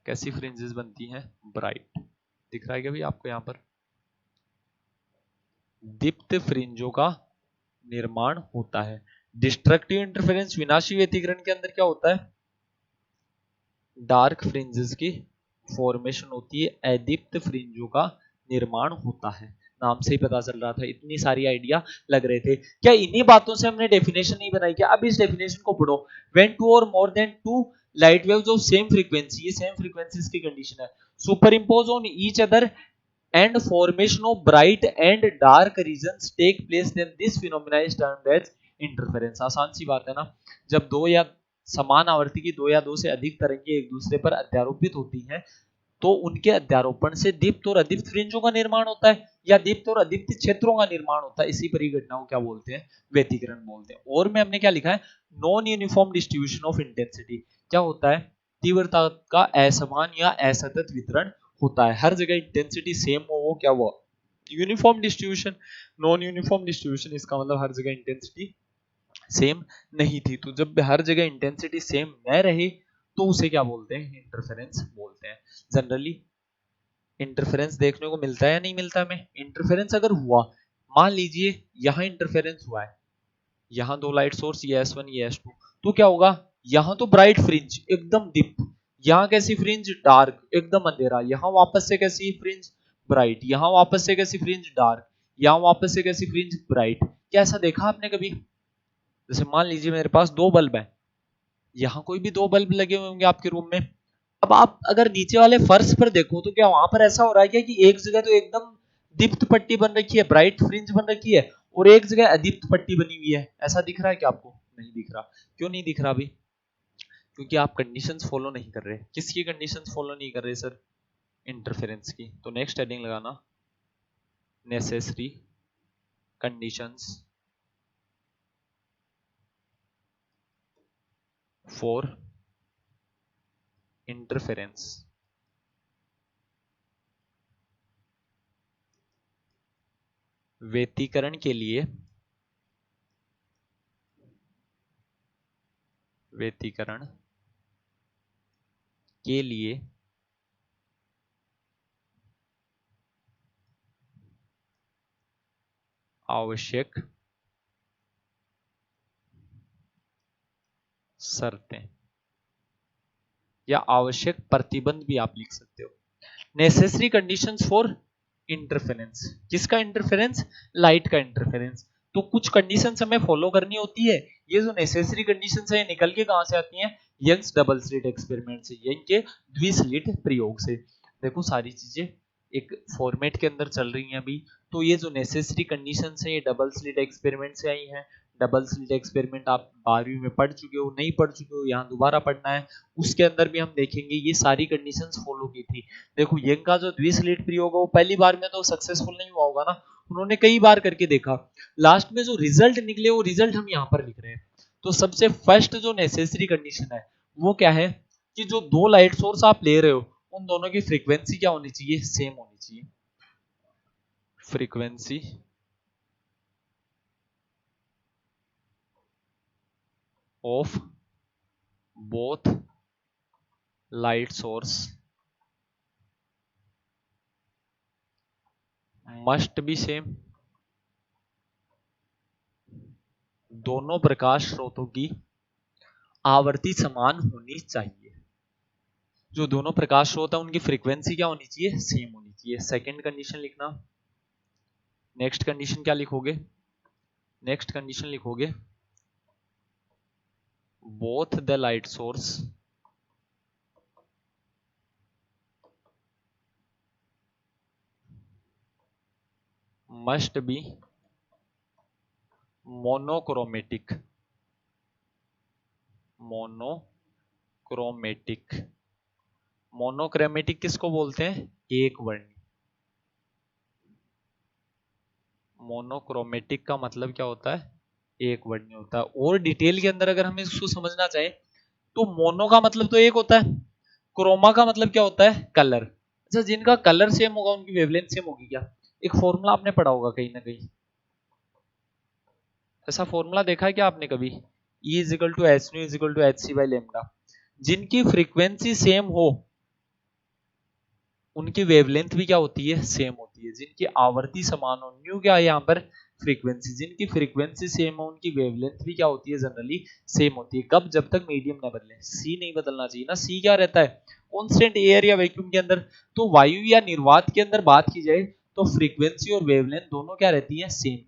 कैसी फ्रिंजेस बनती हैं? ब्राइट, दिख रहा है क्या भाई आपको यहाँ पर? दीप्त फ्रिंजों का निर्माण होता है। डिस्ट्रक्टिव इंटरफेरेंस विनाशी व्यतिकरण के अंदर क्या होता है? डार्क फ्रिंजेस की फॉर्मेशन होती है, अदीप्त फ्रिंजों का निर्माण होता है। नाम से ही पता चल रहा था, इतनी सारी आइडिया लग रहे थे। क्या इन्हीं बातों से हमने डेफिनेशन नहीं बनाई क्या? अब इस डेफिनेशन को पढ़ो। व्हेन टू और more than two light waves of same frequency, ये सेम फ्रीक्वेंसीज की कंडीशन है, superimpose on each other and formation of bright and dark regions take place, then this phenomena is termed as interference। आसान सी बात है ना, जब दो या समान आवर्ती की दो या दो से अधिक तरंगें एक दूसरे पर अध्यारोपित होती हैं तो उनके अध्यारोपण से दीप्त और अदीप्त फ्रिंजों का निर्माण होता है या दीप्त और अदीप्त क्षेत्रों का निर्माण होता है। इसी परिघटना को क्या बोलते हैं? व्यतिकरण बोलते हैं। और में हमने क्या लिखा है? Non uniform distribution of intensity. क्या होता है? तीव्रता का असमान या असतत वितरण होता है। हर जगह इंटेंसिटी सेम हो, वो क्या हुआ? Uniform distribution. Non uniform distribution इसका मतलब हर जगह इंटेंसिटी सेम नहीं थी। तो जब हर जगह इंटेंसिटी सेम न रहे तो उसे क्या बोलते हैं? इंटरफेरेंस बोलते हैं। जनरली इंटरफेरेंस देखने को मिलता है या नहीं मिलता हमें? इंटरफेरेंस अगर हुआ, मान लीजिए यहां इंटरफेरेंस हुआ है, यहां दो लाइट सोर्स, ये S1 ये S2, तो क्या होगा? यहां तो ब्राइट फ्रिंज एकदम दीप्त, यहां कैसी फ्रिंज? डार्क एकदम अंधेरा, यहां वापस से कैसी फ्रिंज? ब्राइट, यहां वापस से कैसी फ्रिंज? डार्क, यहां वापस से कैसी फ्रिंज? ब्राइट। क्या ऐसा देखा आपने कभी? जैसे मान लीजिए मेरे पास दो बल्ब है, यहां कोई भी दो बल्ब लगे हुए होंगे आपके रूम में। अब आप अगर नीचे वाले फर्श पर देखो तो क्या वहां पर ऐसा हो रहा है क्या कि एक जगह तो एकदम दीप्त पट्टी बन रखी है, ब्राइट फ्रिंज बन रखी है, और एक जगह अदीप्त पट्टी बनी हुई है? ऐसा दिख रहा है क्या आपको? नहीं दिख रहा। क्यों नहीं दिख रहा अभी? क्योंकि आप कंडीशंस फॉलो नहीं कर रहे। किसकी कंडीशंस फॉलो नहीं कर रहे सर? इंटरफेरेंस की। तो नेक्स्ट हेडिंग लगाना, नेसेसरी कंडीशंस फॉर इंटरफेरेंस। व्यतिकरण के लिए, व्यतिकरण के लिए आवश्यक शर्तें या आवश्यक प्रतिबंध भी आप लिख सकते हो। Necessary conditions for interference. किसका इंटरफेरेंस? लाइट का इंटरफेरेंस। तो कुछ कंडीशंस हमें फॉलो करनी होती है। ये जो नेसेसरी कंडीशंस है निकल के कहां से आती हैं? यंग्स डबल स्लिट एक्सपेरिमेंट से, यंग के द्विस्लिट प्रयोग से। देखो सारी चीजें एक फॉर्मेट के अंदर चल रही हैं अभी। तो ये जो नेसेसरी कंडीशंस है ये डबल स्लिट एक्सपेरिमेंट से आई हैं। डबल स्लिट एक्सपेरिमेंट आप 12वीं में पढ़ चुके हो, नहीं पढ़ चुके हो यहाँ दोबारा पढ़ना है। उसके अंदर भी हम देखेंगे ये सारी कंडीशंस फॉलो की थी। देखो यंग का जो द्विस्लिट प्रयोग है वो पहली बार में तो सक्सेसफुल नहीं हुआ होगा ना, उन्होंने कई बार करके देखा। लास्ट में जो रिजल्ट निकले वो रिजल्ट हम यहाँ पर लिख रहे हैं। तो सबसे फर्स्ट जो नेसेसरी कंडीशन है वो क्या है कि जो दो लाइट सोर्स आप ले रहे हो उन दोनों की फ्रीक्वेंसी क्या होनी चाहिए? सेम होनी चाहिए। Frequency of both light source must be same. दोनों प्रकाश स्रोतों की आवृत्ति समान होनी चाहिए। जो दोनों प्रकाश स्रोत है उनकी फ्रीक्वेंसी क्या होनी चाहिए? सेम होनी चाहिए। सेकंड कंडीशन लिखना। नेक्स्ट कंडीशन क्या लिखोगे? नेक्स्ट कंडीशन लिखोगे both the light source must be monochromatic. Monochromatic. Monochromatic किसको बोलते हैं? एक वर्णी। मोनोक्रोमेटिक का मतलब क्या होता है? एक वर्णी होता है। और डिटेल के अंदर अगर हमें इसको समझना चाहे तो मोनो का मतलब तो एक होता है, क्रोमा का मतलब क्या होता है? कलर। अच्छा जिनका कलर सेम होगा उनकी वेवलेंथ सेम होगी क्या? एक फॉर्मूला आपने पढ़ा होगा कहीं ना कहीं, ऐसा फॉर्मूला देखा है क्या आपने कभी? E equal to h nu equal to h c by lambda. जिनकी फ्रीक्वेंसी सेम हो, जिनकी फ्रीक्वेंसी सेम हो, उनकी वेवलेंथ सेम होगी क्या? एक फॉर्मूला आपने पढ़ा होगा कहीं ना कहीं, ऐसा फॉर्मूला देखा है क्या आपने कभी? E equal to h nu equal to h c by lambda. जिनकी फ्रीक्वेंसी सेम हो उनकी वेवलेंथ भी क्या होती है, सेम होती है। जिनकी आवर्ती समान हो, न्यू क्या है यहाँ पर, फ्रीक्वेंसी, जिनकी फ्रीक्वेंसी सेम हो उनकी वेवलेंथ भी क्या होती है, जनरली सेम होती है। कब, जब तक मीडियम ना बदले। सी नहीं बदलना चाहिए ना, सी क्या रहता है, कांस्टेंट एयर या वैक्यूम के अंदर। तो वायु या निर्वात के अंदर बात की जाए तो फ्रीक्वेंसी और वेवलेंथ दोनों क्या रहती है, सेम।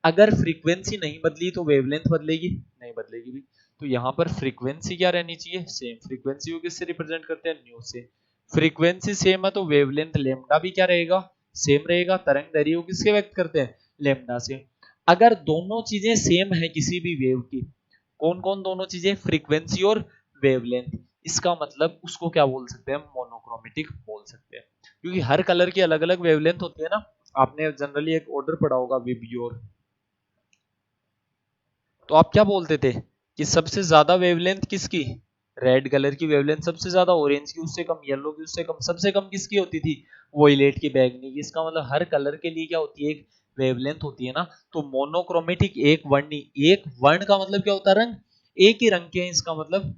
अगर फ्रीक्वेंसी नहीं बदली तो वेवलेंथ बदलेगी, नहीं बदलेगी भी। तो यहाँ पर फ्रीक्वेंसी क्या रहनी चाहिए, सेम। फ्रीक्वेंसी को किससे रिप्रेजेंट करते हैं, न्यू से। फ्रीक्वेंसी सेम है तो वेवलेंथ लेमडा भी क्या रहेगा, सेम रहेगा। तरंग दैर्घ्य को किससे व्यक्त करते हैं, लेमडा से। अगर दोनों चीजें सेम है किसी भी वेव की, कौन कौन दोनों चीजें, फ्रीक्वेंसी और वेवलेंथ, इसका मतलब उसको क्या बोल सकते हैं, मोनोक्रोमेटिक बोल सकते हैं। क्योंकि हर कलर की अलग अलग वेवलेंथ होती है ना। आपने जनरली एक ऑर्डर पढ़ा होगा, विबग्योर। तो आप क्या बोलते थे कि सबसे ज्यादा वेवलेंथ किसकी, रेड कलर की वेवलेंथ सबसे ज्यादा, ऑरेंज की उससे कम, येलो की उससे कम, सबसे कम किसकी होती थी, वोयलेट की, बैगनी की। इसका मतलब हर कलर के लिए क्या होती है, एक वेवलेंथ होती है ना। तो मोनोक्रोमेटिक, एक वर्णी, एक वर्ण का मतलब क्या होता है, रंग, एक ही रंग के हैं, इसका मतलब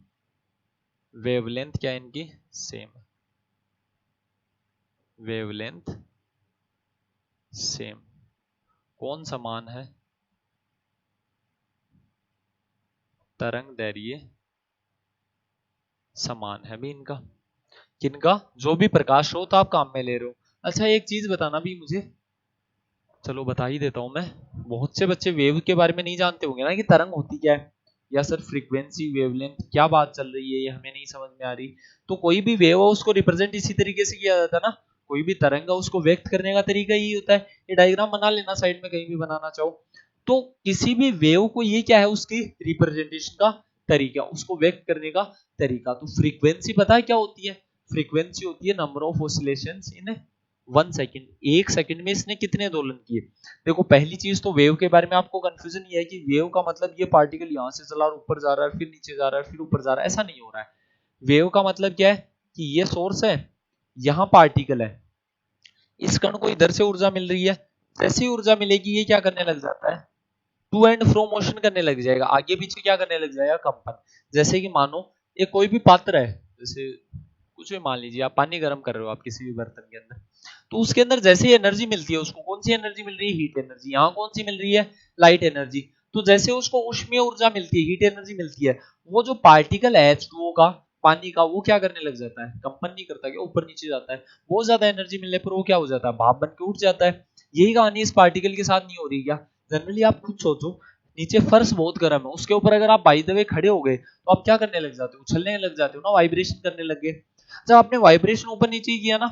वेवलेंथ क्या है इनकी, सेम। Wavelength same. कौन समान है, तरंग दैर्घ्य समान है भी इनका। किनका, जो भी प्रकाश स्रोत आप काम में ले रहे हो। अच्छा एक चीज बताना भी मुझे, चलो बता ही देता हूं मैं। बहुत से बच्चे वेव के बारे में नहीं जानते होंगे ना कि तरंग होती क्या है, या सर फ्रीक्वेंसी वेवलेंथ क्या बात चल रही है, ये हमें नहीं समझ में आ रही। तो कोई भी वेव हो उसको रिप्रेजेंट इसी तरीके से किया जाता है ना। कोई भी तरंग है उसको व्यक्त करने का तरीका यही होता है। ये डायग्राम बना लेना साइड में, कहीं भी बनाना चाहो। तो किसी भी वेव को ये क्या है, उसकी रिप्रेजेंटेशन का तरीका, उसको व्यक्त करने का तरीका। तो फ्रीक्वेंसी पता है क्या होती है, फ्रीक्वेंसी होती है number of oscillations in 1 second. 1 second में इसने कितने दोलन किए। देखो पहली चीज तो वेव के बारे में आपको कंफ्यूजन ये है कि वेव का मतलब ये पार्टिकल यहां से चला और ऊपर जा रहा है, फिर नीचे जा रहा है, फिर ऊपर जा रहा है, ऐसा नहीं हो रहा है। वेव का मतलब क्या है कि ये सोर्स है, यहाँ पार्टिकल है, इस कण को इधर से ऊर्जा मिल रही है। जैसी ऊर्जा मिलेगी ये क्या करने लग जाता है, टू एंड फ्रो मोशन करने लग जाएगा, आगे पीछे क्या करने लग जाएगा, कंपन। जैसे कि मानो ये कोई भी पात्र है, जैसे कुछ भी मान लीजिए, आप पानी गर्म कर रहे हो आप किसी भी बर्तन के अंदर, तो उसके अंदर जैसे ही एनर्जी मिलती है, उसको कौन सी एनर्जी मिल रही है, हीट एनर्जी। यहाँ कौन सी मिल रही है, लाइट एनर्जी। तो जैसे उसको ऊष्मीय ऊर्जा मिलती है, हीट एनर्जी मिलती है, वो जो पार्टिकल है H2O का, पानी का, वो क्या करने लग जाता है, कंपन नहीं करता क्या, ऊपर नीचे जाता है। बहुत ज्यादा एनर्जी मिलने पर वो क्या हो जाता है, भाप बन के उठ जाता है। यही कहानी इस पार्टिकल के साथ नहीं हो रही क्या। जनरली आप खुद सोचो, नीचे फर्श बहुत गर्म है, उसके ऊपर अगर आप बाई द वे खड़े हो गए तो आप क्या करने लग जाते हो, उछलने लग जाते हो ना, वाइब्रेशन करने लग गए। जब आपने वाइब्रेशन ऊपर नीचे किया ना,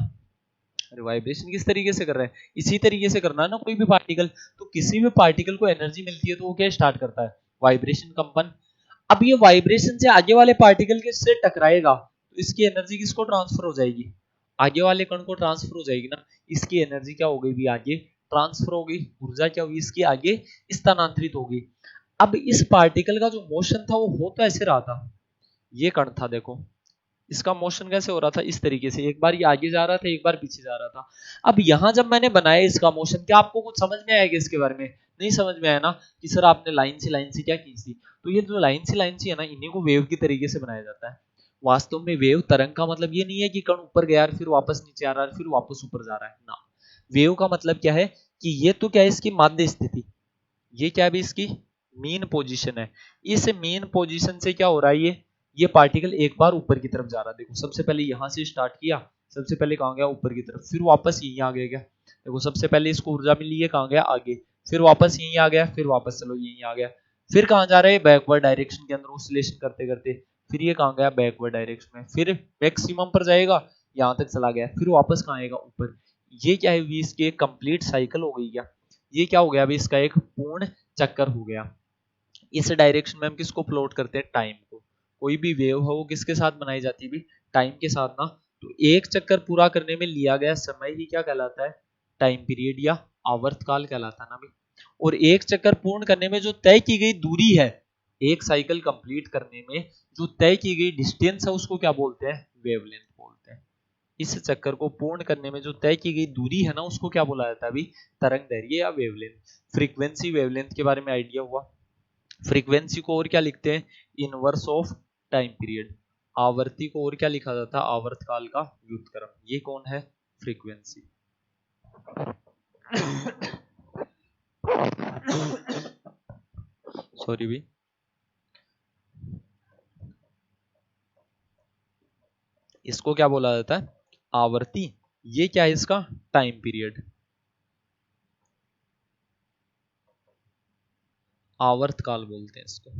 अरे वाइब्रेशन किस तरीके से कर रहा है, इसी तरीके से करना है ना कोई भी पार्टिकल। तो किसी भी पार्टिकल को एनर्जी मिलती है तो वो क्या स्टार्ट करता है, वाइब्रेशन, कंपन। अब ये वाइब्रेशन से आगे वाले पार्टिकल के से टकराएगा तो इसकी एनर्जी किसको ट्रांसफर हो जाएगी, आगे वाले कण को ट्रांसफर हो जाएगी ना। इसकी एनर्जी क्या हो गई भी, आगे ट्रांसफर हो गई, ऊर्जा क्या होगी इसकी, आगे स्थानांतरित होगी। अब इस पार्टिकल का जो मोशन था वो हो तो ऐसे रहा था, ये कण था देखो, इसका मोशन कैसे हो रहा था, इस तरीके से, एक बार ये आगे जा रहा था, एक बार पीछे जा रहा था। अब यहां जब मैंने बनाया इसका मोशन, क्या आपको कुछ समझ में आएगा इसके बारे में, नहीं समझ में आया ना, कि सर आपने लाइन से क्या की थी। तो ये जो लाइन सी है ना, इन्हीं को वेव की तरीके से बनाया जाता है। वास्तव में वेव, तरंग का मतलब ये नहीं है कि कण ऊपर गया फिर वापस नीचे आ रहा है फिर वापस ऊपर जा रहा है ना। वेव का मतलब क्या है कि ये तो क्या है, इसकी माध्य स्थिति, ये क्या भी इसकी मीन पोजीशन है। इस मीन पोजीशन से क्या हो रहा है, ये पार्टिकल एक बार ऊपर की तरफ जा रहा है। देखो सबसे पहले यहां से स्टार्ट किया, सबसे पहले कहां गया, ऊपर की तरफ, फिर वापस यहीं आ गया क्या। देखो सबसे पहले इसको ऊर्जा मिली है, कहां गया, आगे, फिर वापस यहीं आ गया, फिर वापस चलो यहीं आ गया, फिर कहां जा रहे हैं, बैकवर्ड डायरेक्शन के अंदर ऑसिलेशन करते करते, फिर ये कहां गया, बैकवर्ड डायरेक्शन में, फिर मैक्सिमम पर जाएगा, यहां तक चला गया, फिर वापस कहां आएगा, ऊपर। ये क्या है, इसकी एक कंप्लीट साइकिल हो गई क्या, ये क्या हो गया अभी, इसका एक पूर्ण चक्कर हो गया। इस डायरेक्शन में हम किसको प्लॉट करते हैं, टाइम को। कोई भी वेव हो वो किसके साथ बनाई जाती है भी, टाइम के साथ ना। तो एक चक्कर पूरा करने में लिया गया समय ही क्या कहलाता है, टाइम पीरियड या आवर्तकाल कहलाता है ना भी। और एक चक्कर पूर्ण करने में जो तय की गई दूरी है, एक साइकिल कंप्लीट करने में जो तय की गई डिस्टेंस है, उसको क्या बोलते हैं, वेवलेंथ बोलते हैं। इस चक्कर को पूर्ण करने में जो तय की गई दूरी है ना, उसको क्या बोला जाता है अभी, तरंग दैर्घ्य या वेवलेंथ। फ्रीक्वेंसी वेवलेंथ के बारे में आइडिया हुआ। फ्रीक्वेंसी को और क्या लिखते हैं, इनवर्स ऑफ टाइम पीरियड। आवर्ती को और क्या लिखा जाता है, आवर्तकाल का व्युत्क्रम। ये कौन है, फ्रीक्वेंसी। सॉरी भी, इसको क्या बोला जाता है? आवर्ती। ये क्या है इसका? Time period. आवर्तकाल बोलते हैं इसको।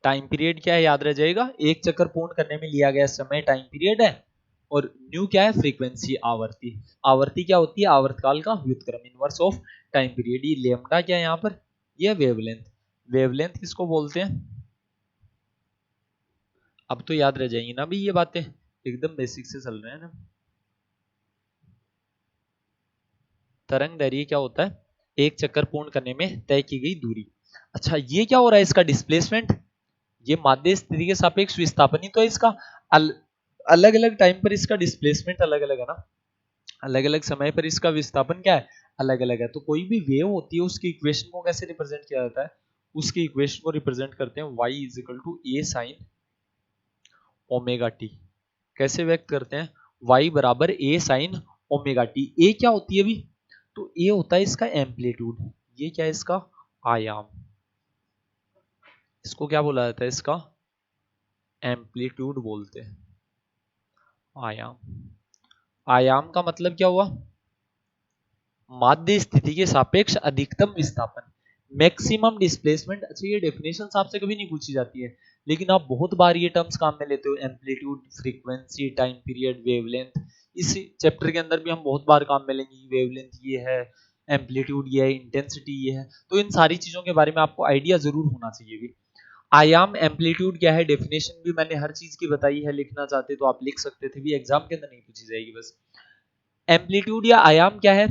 टाइम पीरियड क्या है याद रह जाएगा, एक चक्कर पूर्ण करने में लिया गया समय टाइम पीरियड है। और न्यू क्या है? फ्रीक्वेंसी, आवर्ती। आवर्ती क्या होती है? आवर्तकाल का व्युत्क्रम, इनवर्स ऑफ टाइम पीरियड। ये लेम्डा क्या है यहाँ पर? ये वेवलेंथ। वेवलेंथ किसको बोलते हैं? अब तो याद रह जाएंगी ना भी ये बातें, एकदम बेसिक से चल रहे हैं ना। तरंग दैर्घ्य क्या होता है? एक चक्कर पूर्ण करने में तय की गई दूरी। अच्छा, ये क्या हो रहा है? इसका डिस्प्लेसमेंट। ये माध्य स्थिति के सापेक्ष विस्थापन ही तो है इसका। अलग अलग टाइम पर इसका डिस्प्लेसमेंट अलग अलग है ना, अलग अलग समय पर इसका विस्थापन क्या है? अलग अलग है। तो कोई भी वेव होती है उसकी इक्वेशन को कैसे रिप्रेजेंट किया जाता है? उसकी इक्वेशन को रिप्रेजेंट करते हैं y = a sin omega T. कैसे व्यक्त करते हैं? y बराबर a sin omega T. a क्या होती है अभी? तो a होता है इसका एम्पलीट्यूड। ये क्या है इसका? आयाम। इसको क्या बोला जाता है? इसका एम्पलीट्यूड बोलते हैं। आयाम। आयाम का मतलब क्या हुआ? माध्य स्थिति के सापेक्ष अधिकतम विस्थापन, मैक्सिमम डिस्प्लेसमेंट। अच्छा, ये डेफिनेशन आपसे कभी नहीं पूछी जाती है, लेकिन आप बहुत बार ये टर्म्स काम में लेते हो। Amplitude, frequency, time period, wavelength. इस चैप्टर के अंदर भी हम बहुत बार काम में लेंगे। वेवलेंथ ये है, एम्पलीट्यूड ये है, इंटेंसिटी ये है। तो इन सारी चीजों के बारे में आपको आइडिया जरूर होना चाहिए भी। आयाम, एम्पलीट्यूड क्या है, डेफिनेशन भी मैंने हर चीज की बताई है। लिखना चाहते तो आप लिख सकते थे भी, एग्जाम के अंदर नहीं पूछी जाएगी बस। एम्पलीट्यूड या आयाम क्या है?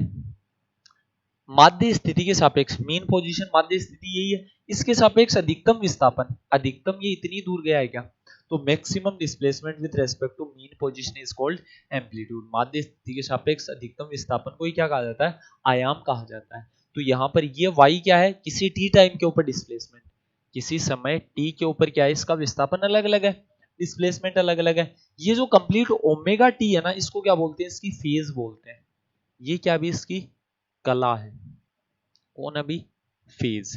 माध्य स्थिति के सापेक्ष, मीन पोजीशन माध्य स्थिति यही है, इसके सापेक्ष अधिकतम विस्थापन। अधिकतम ये इतनी दूर गया है क्या? तो maximum displacement with respect to mean position is called amplitude. माध्य स्थिति के सापेक्ष अधिकतम विस्थापन को ही क्या कहा जाता है? आयाम कहा जाता है। तो यहाँ पर ये y क्या है? किसी टी टाइम के ऊपर डिस्प्लेसमेंट, किसी समय t के ऊपर क्या है? इसका विस्थापन अलग अलग है, डिस्प्लेसमेंट अलग अलग है। ये जो कंप्लीट ओमेगा टी है ना, इसको क्या बोलते हैं? इसकी फेज बोलते हैं। ये क्या भी इसकी कला है। कौन? अभी फेज।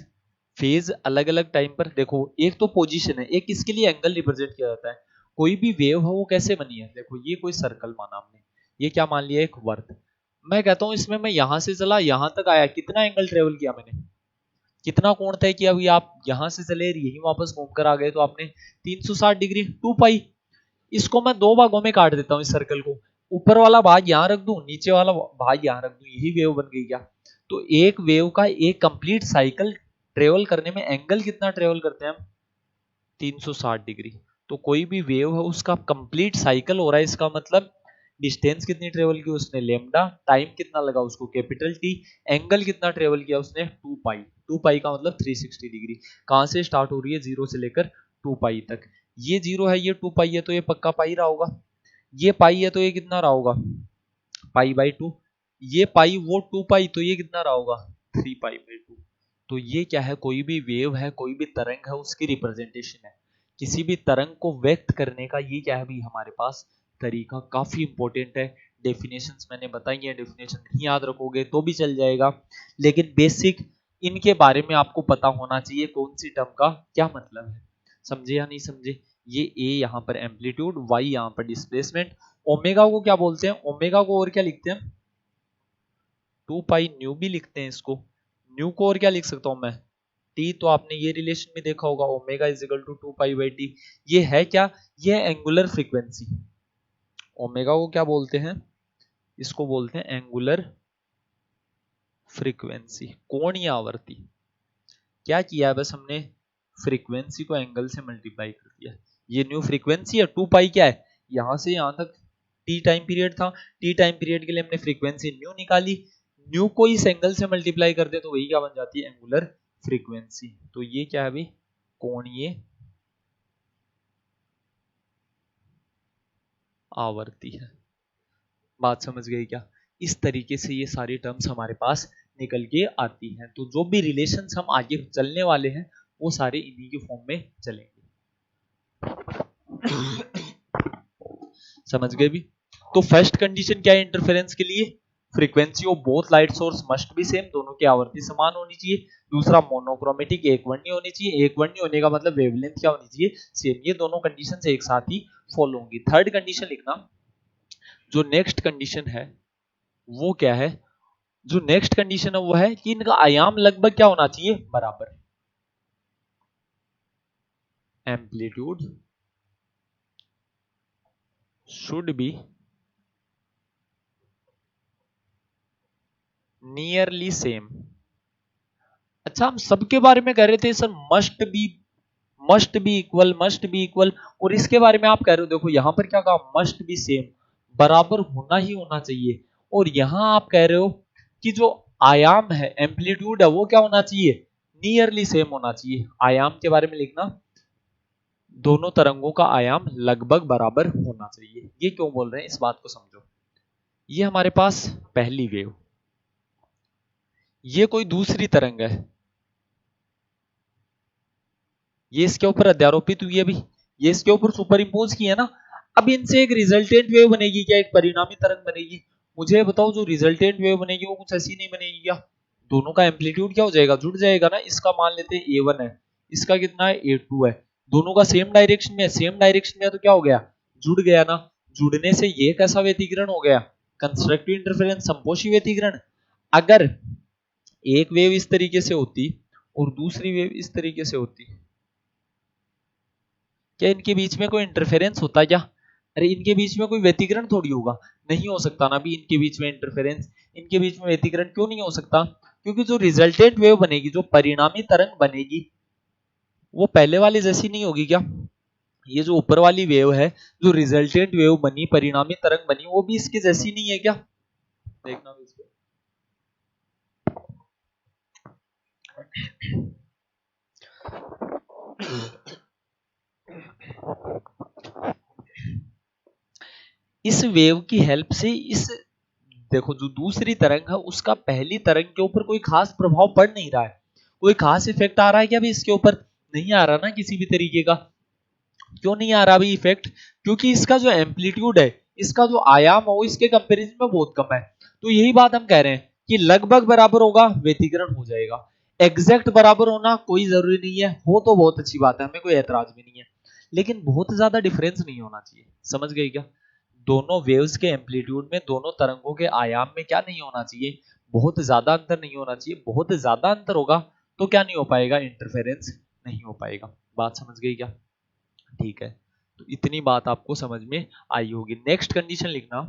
फेज अलग अलग टाइम पर देखो, एक तो पोजीशन है, एक इसके लिए एंगल रिप्रेजेंट किया जाता है। कोई भी वेव है वो कैसे बनी है? देखो, ये कोई सर्कल माना हमने, ये क्या मान लिया? एक वर्त। मैं कहता हूं इसमें मैं यहां से चला यहां तक आया, कितना एंगल ट्रेवल किया मैंने? कितना कोण तय किया? अभी आप यहां से चले, यही वापस घूमकर आ गए, तो आपने 360 डिग्री, 2 पाई। इसको मैं दो भागों में काट देता हूं इस सर्कल को। ऊपर वाला भाग यहां रख दूं, नीचे वाला भाग यहां रख दूं, यही वेव बन गई क्या? तो एक वेव का एक कंप्लीट साइकिल ट्रेवल करने में एंगल कितना ट्रेवल करते हैं हम? 360 डिग्री। तो कोई भी वेव है उसका कंप्लीट साइकिल हो रहा है, इसका मतलब डिस्टेंस कितनी ट्रेवल की उसने? लेमडा। टाइम कितना लगा उसको? Capital T. एंगल कितना ट्रेवल किया उसने? 2 पाई। 2 पाई का मतलब 360 डिग्री। कहां से स्टार्ट हो रही है? 0 से लेकर 2 पाई तक। ये 0 है, ये 2 पाई है, तो ये पक्का पाई रहा होगा। ये पाई है तो ये कितना रहा होगा? Pi by 2। ये पाई, वो 2 पाई, तो ये कितना रहा होगा? 3 पाई बाई 2। तो ये क्या है? कोई भी वेव है, कोई भी तरंग है, उसकी रिप्रेजेंटेशन है। किसी भी तरंग को व्यक्त करने का ये क्या है भी हमारे पास तरीका, काफी इंपॉर्टेंट है। डेफिनेशंस मैंने बताई है, डेफिनेशन नहीं याद रखोगे तो भी चल जाएगा, लेकिन बेसिक इनके बारे में आपको पता होना चाहिए, कौन सी टर्म का क्या मतलब है। समझे या नहीं समझे? ये a यहाँ पर एम्पलीट्यूड, y यहाँ पर डिस्प्लेसमेंट। ओमेगा को क्या बोलते हैं? ओमेगा को और क्या लिखते हैं? 2 पाई न्यू भी लिखते हैं इसको। न्यू को और क्या लिख सकता हूं मैं? टी। तो आपने ये रिलेशन भी देखा होगा, omega is equal to 2 pi by t. ये है क्या? ये है एंगुलर फ्रीक्वेंसी। ओमेगा को क्या बोलते हैं? इसको बोलते हैं एंगुलर फ्रीक्वेंसी। कोण या आवर्ती। क्या किया है? बस हमने फ्रीक्वेंसी को एंगल से मल्टीप्लाई कर दिया। ये न्यू फ्रीक्वेंसी है। 2 पाई क्या है? यहां से यहां तक टी टाइम पीरियड था, टी टाइम पीरियड के लिए हमने फ्रीक्वेंसी न्यू निकाली। न्यू को इस एंगल से मल्टीप्लाई कर दे तो वही क्या बन जाती है? Angular frequency. तो ये क्या है अभी? कोणीय आवर्ती है। बात समझ गई क्या? इस तरीके से ये सारी टर्म्स हमारे पास निकल के आती हैं। तो जो भी रिलेशंस हम आगे चलने वाले हैं वो सारे इन्हीं के फॉर्म में चलेंगे। समझ गए भी। तो फर्स्ट कंडीशन क्या है इंटरफेरेंस के लिए? Frequency of both light source must be same, दोनों की आवृत्ति समान होनी चाहिए। दूसरा मोनोक्रोमेटिक, एक वर्णी होनी चाहिए। एक वर्णी होने का मतलब वेवलेंथ क्या होनी चाहिए? सेम। ये दोनों कंडीशन से एक साथ ही फॉलो होंगी। थर्ड कंडीशन लिखना, जो नेक्स्ट कंडीशन है वो क्या है? जो नेक्स्ट कंडीशन है वो है कि इनका आयाम लगभग क्या होना चाहिए? बराबर। Amplitude should be nearly same. अच्छा, हम सबके बारे में कह रहे थे sir must be equal, must be equal, और इसके बारे में आप कह रहे हो, देखो यहां पर क्या कहा? मस्ट बी सेम, बराबर होना ही होना चाहिए। और यहां आप कह रहे हो कि जो आयाम है, एम्पलीट्यूड है, वो क्या होना चाहिए? नियरली सेम होना चाहिए। आयाम के बारे में लिखना, दोनों तरंगों का आयाम लगभग बराबर होना चाहिए। ये क्यों बोल रहे हैं इस बात को समझो। ये हमारे पास पहली वेव, ये कोई दूसरी तरंग है, ये इसके ऊपर अध्यारोपित हुई है अभी, ये इसके ऊपर सुपर इंपोज की है ना। अब इनसे एक रिजल्टेंट वेव बनेगी क्या? एक परिणामी तरंग बनेगी। मुझे बताओ, जो रिजल्टेंट वेव बनेगी वो कुछ ऐसी नहीं बनेगी क्या? दोनों का एम्पलीट्यूड क्या हो जाएगा? जुड़ जाएगा ना। इसका मान लेते हैं A1 है, इसका कितना है? A2 है। दोनों का सेम डायरेक्शन में है, सेम डायरेक्शन में है तो क्या हो गया? जुड़ गया ना। जुड़ने से ये कैसा व्यतिकरण हो गया? कंस्ट्रक्टिव इंटरफेरेंस, संपोषी व्यतिकरण। अगर एक वेव इस तरीके से होती और दूसरी वेव इस तरीके से होती, क्या इनके बीच में कोई इंटरफेरेंस होता क्या? अरे इनके बीच में कोई व्यतिकरण थोड़ी होगा, नहीं हो सकता ना भी इनके बीच में इंटरफेरेंस। इनके बीच में व्यतिकरण क्यों नहीं हो सकता? क्योंकि जो रिजल्टेंट वेव बनेगी, जो परिणामी तरंग बनेगी, वो पहले वाली जैसी नहीं होगी क्या? ये जो ऊपर वाली वेव है, जो रिजल्टेंट वेव बनी, परिणामी तरंग बनी, वो भी इसके जैसी नहीं है क्या? देखना इसको। इस वेव की हेल्प से इस, देखो जो दूसरी तरंग है उसका पहली तरंग के ऊपर कोई खास प्रभाव पड़ नहीं रहा है। कोई खास इफेक्ट आ रहा है क्या भी इसके ऊपर? नहीं आ रहा ना किसी भी तरीके का। क्यों नहीं आ रहा भी इफेक्ट? क्योंकि इसका जो एम्पलीट्यूड है, इसका जो आयाम है, वो इसके कंपैरिजन में बहुत कम है। तो यही बात हम कह रहे हैं कि लगभग बराबर होगा, व्यतिकरण हो जाएगा। एग्जैक्ट बराबर होना कोई जरूरी नहीं है, हो तो बहुत अच्छी बात है, हमें कोई ऐतराज भी नहीं है, लेकिन बहुत ज्यादा डिफरेंस नहीं होना चाहिए। समझ गए क्या? दोनों वेव्स के एम्पलीट्यूड में, दोनों तरंगों के आयाम में क्या नहीं होना चाहिए? बहुत ज्यादा अंतर नहीं होना चाहिए। बहुत ज्यादा अंतर होगा तो क्या नहीं हो पाएगा? इंटरफेरेंस नहीं हो पाएगा। बात समझ गई क्या? ठीक है, तो इतनी बात आपको समझ में आई होगी। नेक्स्ट कंडीशन लिखना,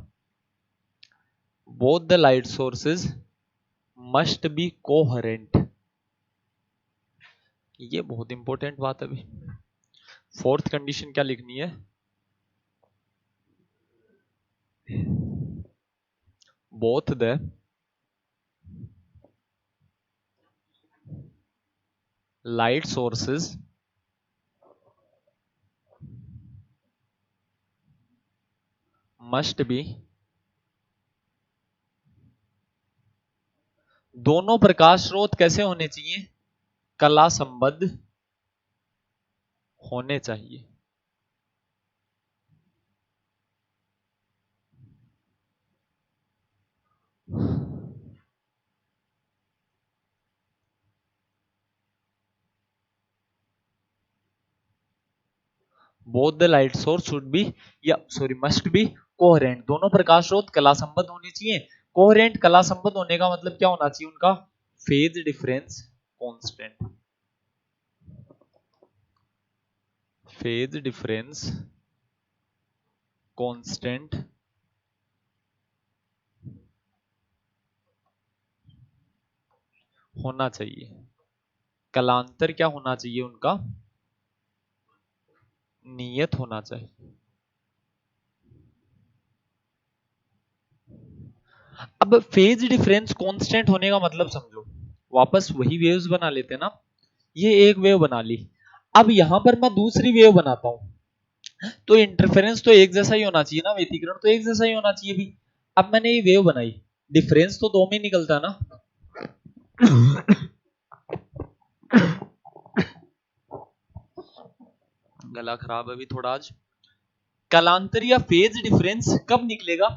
both the light sources must be coherent. ये बहुत इंपॉर्टेंट बात है अभी। फोर्थ कंडीशन क्या लिखनी है? Both the light sources must be, दोनों प्रकाश स्रोत कैसे होने चाहिए? कला संबद्ध होने चाहिए। Both the light source should be, या सॉरी मस्ट बी कोहेरेंट। दोनों प्रकाश स्रोत कला संबद्ध होने चाहिए। कोहेरेंट, कला संबद्ध होने का मतलब क्या होना चाहिए उनका? Phase difference constant. Phase difference constant होना चाहिए। कलांतर क्या होना चाहिए उनका? नियत होना चाहिए। अब फेज डिफरेंस कांस्टेंट होने का मतलब समझो, वापस वही वेव्स बना लेते ना। ये एक वेव बना ली, अब यहां पर मैं दूसरी वेव बनाता हूं, तो इंटरफेरेंस तो एक जैसा ही होना चाहिए ना, व्यतिकरण तो एक जैसा ही होना चाहिए भी। अब मैंने ये वेव बनाई, डिफरेंस तो दो में निकलता ना। गला खराब है अभी थोड़ा आज, कालांतर या फेज डिफरेंस कब निकलेगा?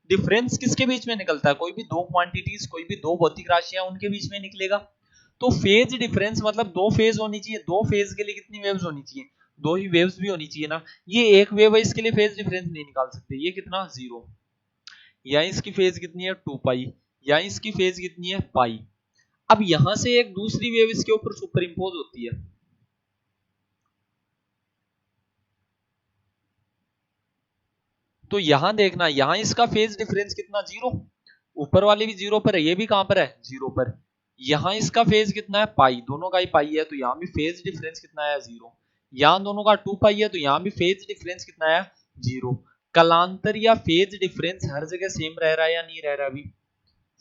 डिफरेंस किसके बीच में निकलता है? कोई भी दो क्वांटिटीज, कोई भी दो भौतिक राशियां, उनके बीच में निकलेगा। तो फेज डिफरेंस मतलब दो फेज होनी चाहिए। दो फेज के लिए कितनी वेव्स होनी चाहिए? दो ही वेव्स भी होनी चाहिए ना। ये एक वेव है, इसके लिए फेज डिफरेंस नहीं निकाल सकते। ये कितना? 0। या इसकी फेज कितनी है? 2 पाई। या इसकी फेज कितनी है? पाई। अब यहां से एक दूसरी वेव इसके ऊपर सुपर इंपोज होती है। तो यहां देखना, यहां इसका फेज डिफरेंस कितना? 0। ऊपर वाली भी 0 पर है, ये भी कहां पर है? 0 पर। यहां इसका फेज कितना है? पाई। दोनों का ही पाई है, तो यहां भी फेज डिफरेंस कितना है? 0। यहां दोनों का 2 पाई है, तो यहां भी फेज डिफरेंस कितना है? 0। कलांतर या फेज डिफरेंस हर जगह सेम रह रहा है या नहीं रह रहा? अभी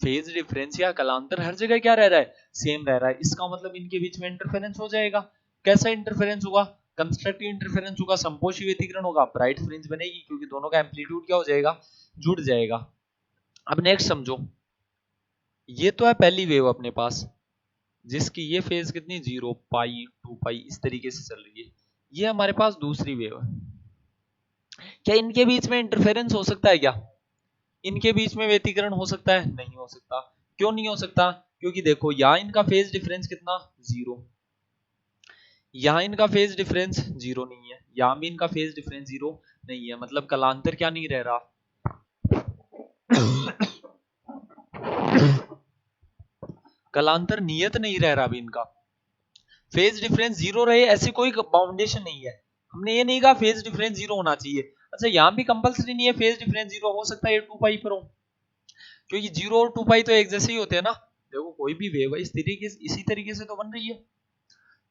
फेज डिफरेंस या कलांतर हर जगह क्या रह रहा है? सेम रह रहा है। इसका मतलब इनके बीच में इंटरफेरेंस हो जाएगा। कैसा इंटरफेरेंस होगा? कंस्ट्रक्टिव इंटरफेरेंस होगा, समपोषी व्यतिकरण होगा, ब्राइट फ्रिंज बनेगी, क्योंकि दोनों का एम्पलीट्यूड क्या हो जाएगा? जुड़ जाएगा। अब नेक्स्ट समझो, ये तो है पहली वेव अपने पास, जिसकी ये फेज कितनी? 0 पाई 2 पाई इस तरीके से चल रही है। ये हमारे पास दूसरी वेव है। क्या इनके बीच में इंटरफेरेंस हो सकता है? क्या इनके बीच में व्यतिकरण हो सकता है? नहीं हो सकता। क्यों नहीं हो सकता? क्योंकि देखो यहां इनका फेज डिफरेंस कितना? 0। यहां इनका फेज डिफरेंस 0 नहीं है, यहां भी इनका फेज डिफरेंस 0 नहीं है। मतलब कलांतर क्या नहीं रह रहा? कलांतर नियत नहीं रह रहा। अभी इनका फेज डिफरेंस 0 रहे ऐसी कोई बाउंडेशन नहीं है। हमने ये नहीं कहा फेज डिफरेंस 0 होना चाहिए। अच्छा यहां भी कंपलसरी नहीं है फेज डिफरेंस 0, हो सकता है ये 2 पाई पर हो, क्योंकि 0 और 2 पाई तो एक जैसे ही होते हैं ना। देखो कोई भी वेव है इसी तरीके से तो बन रही है,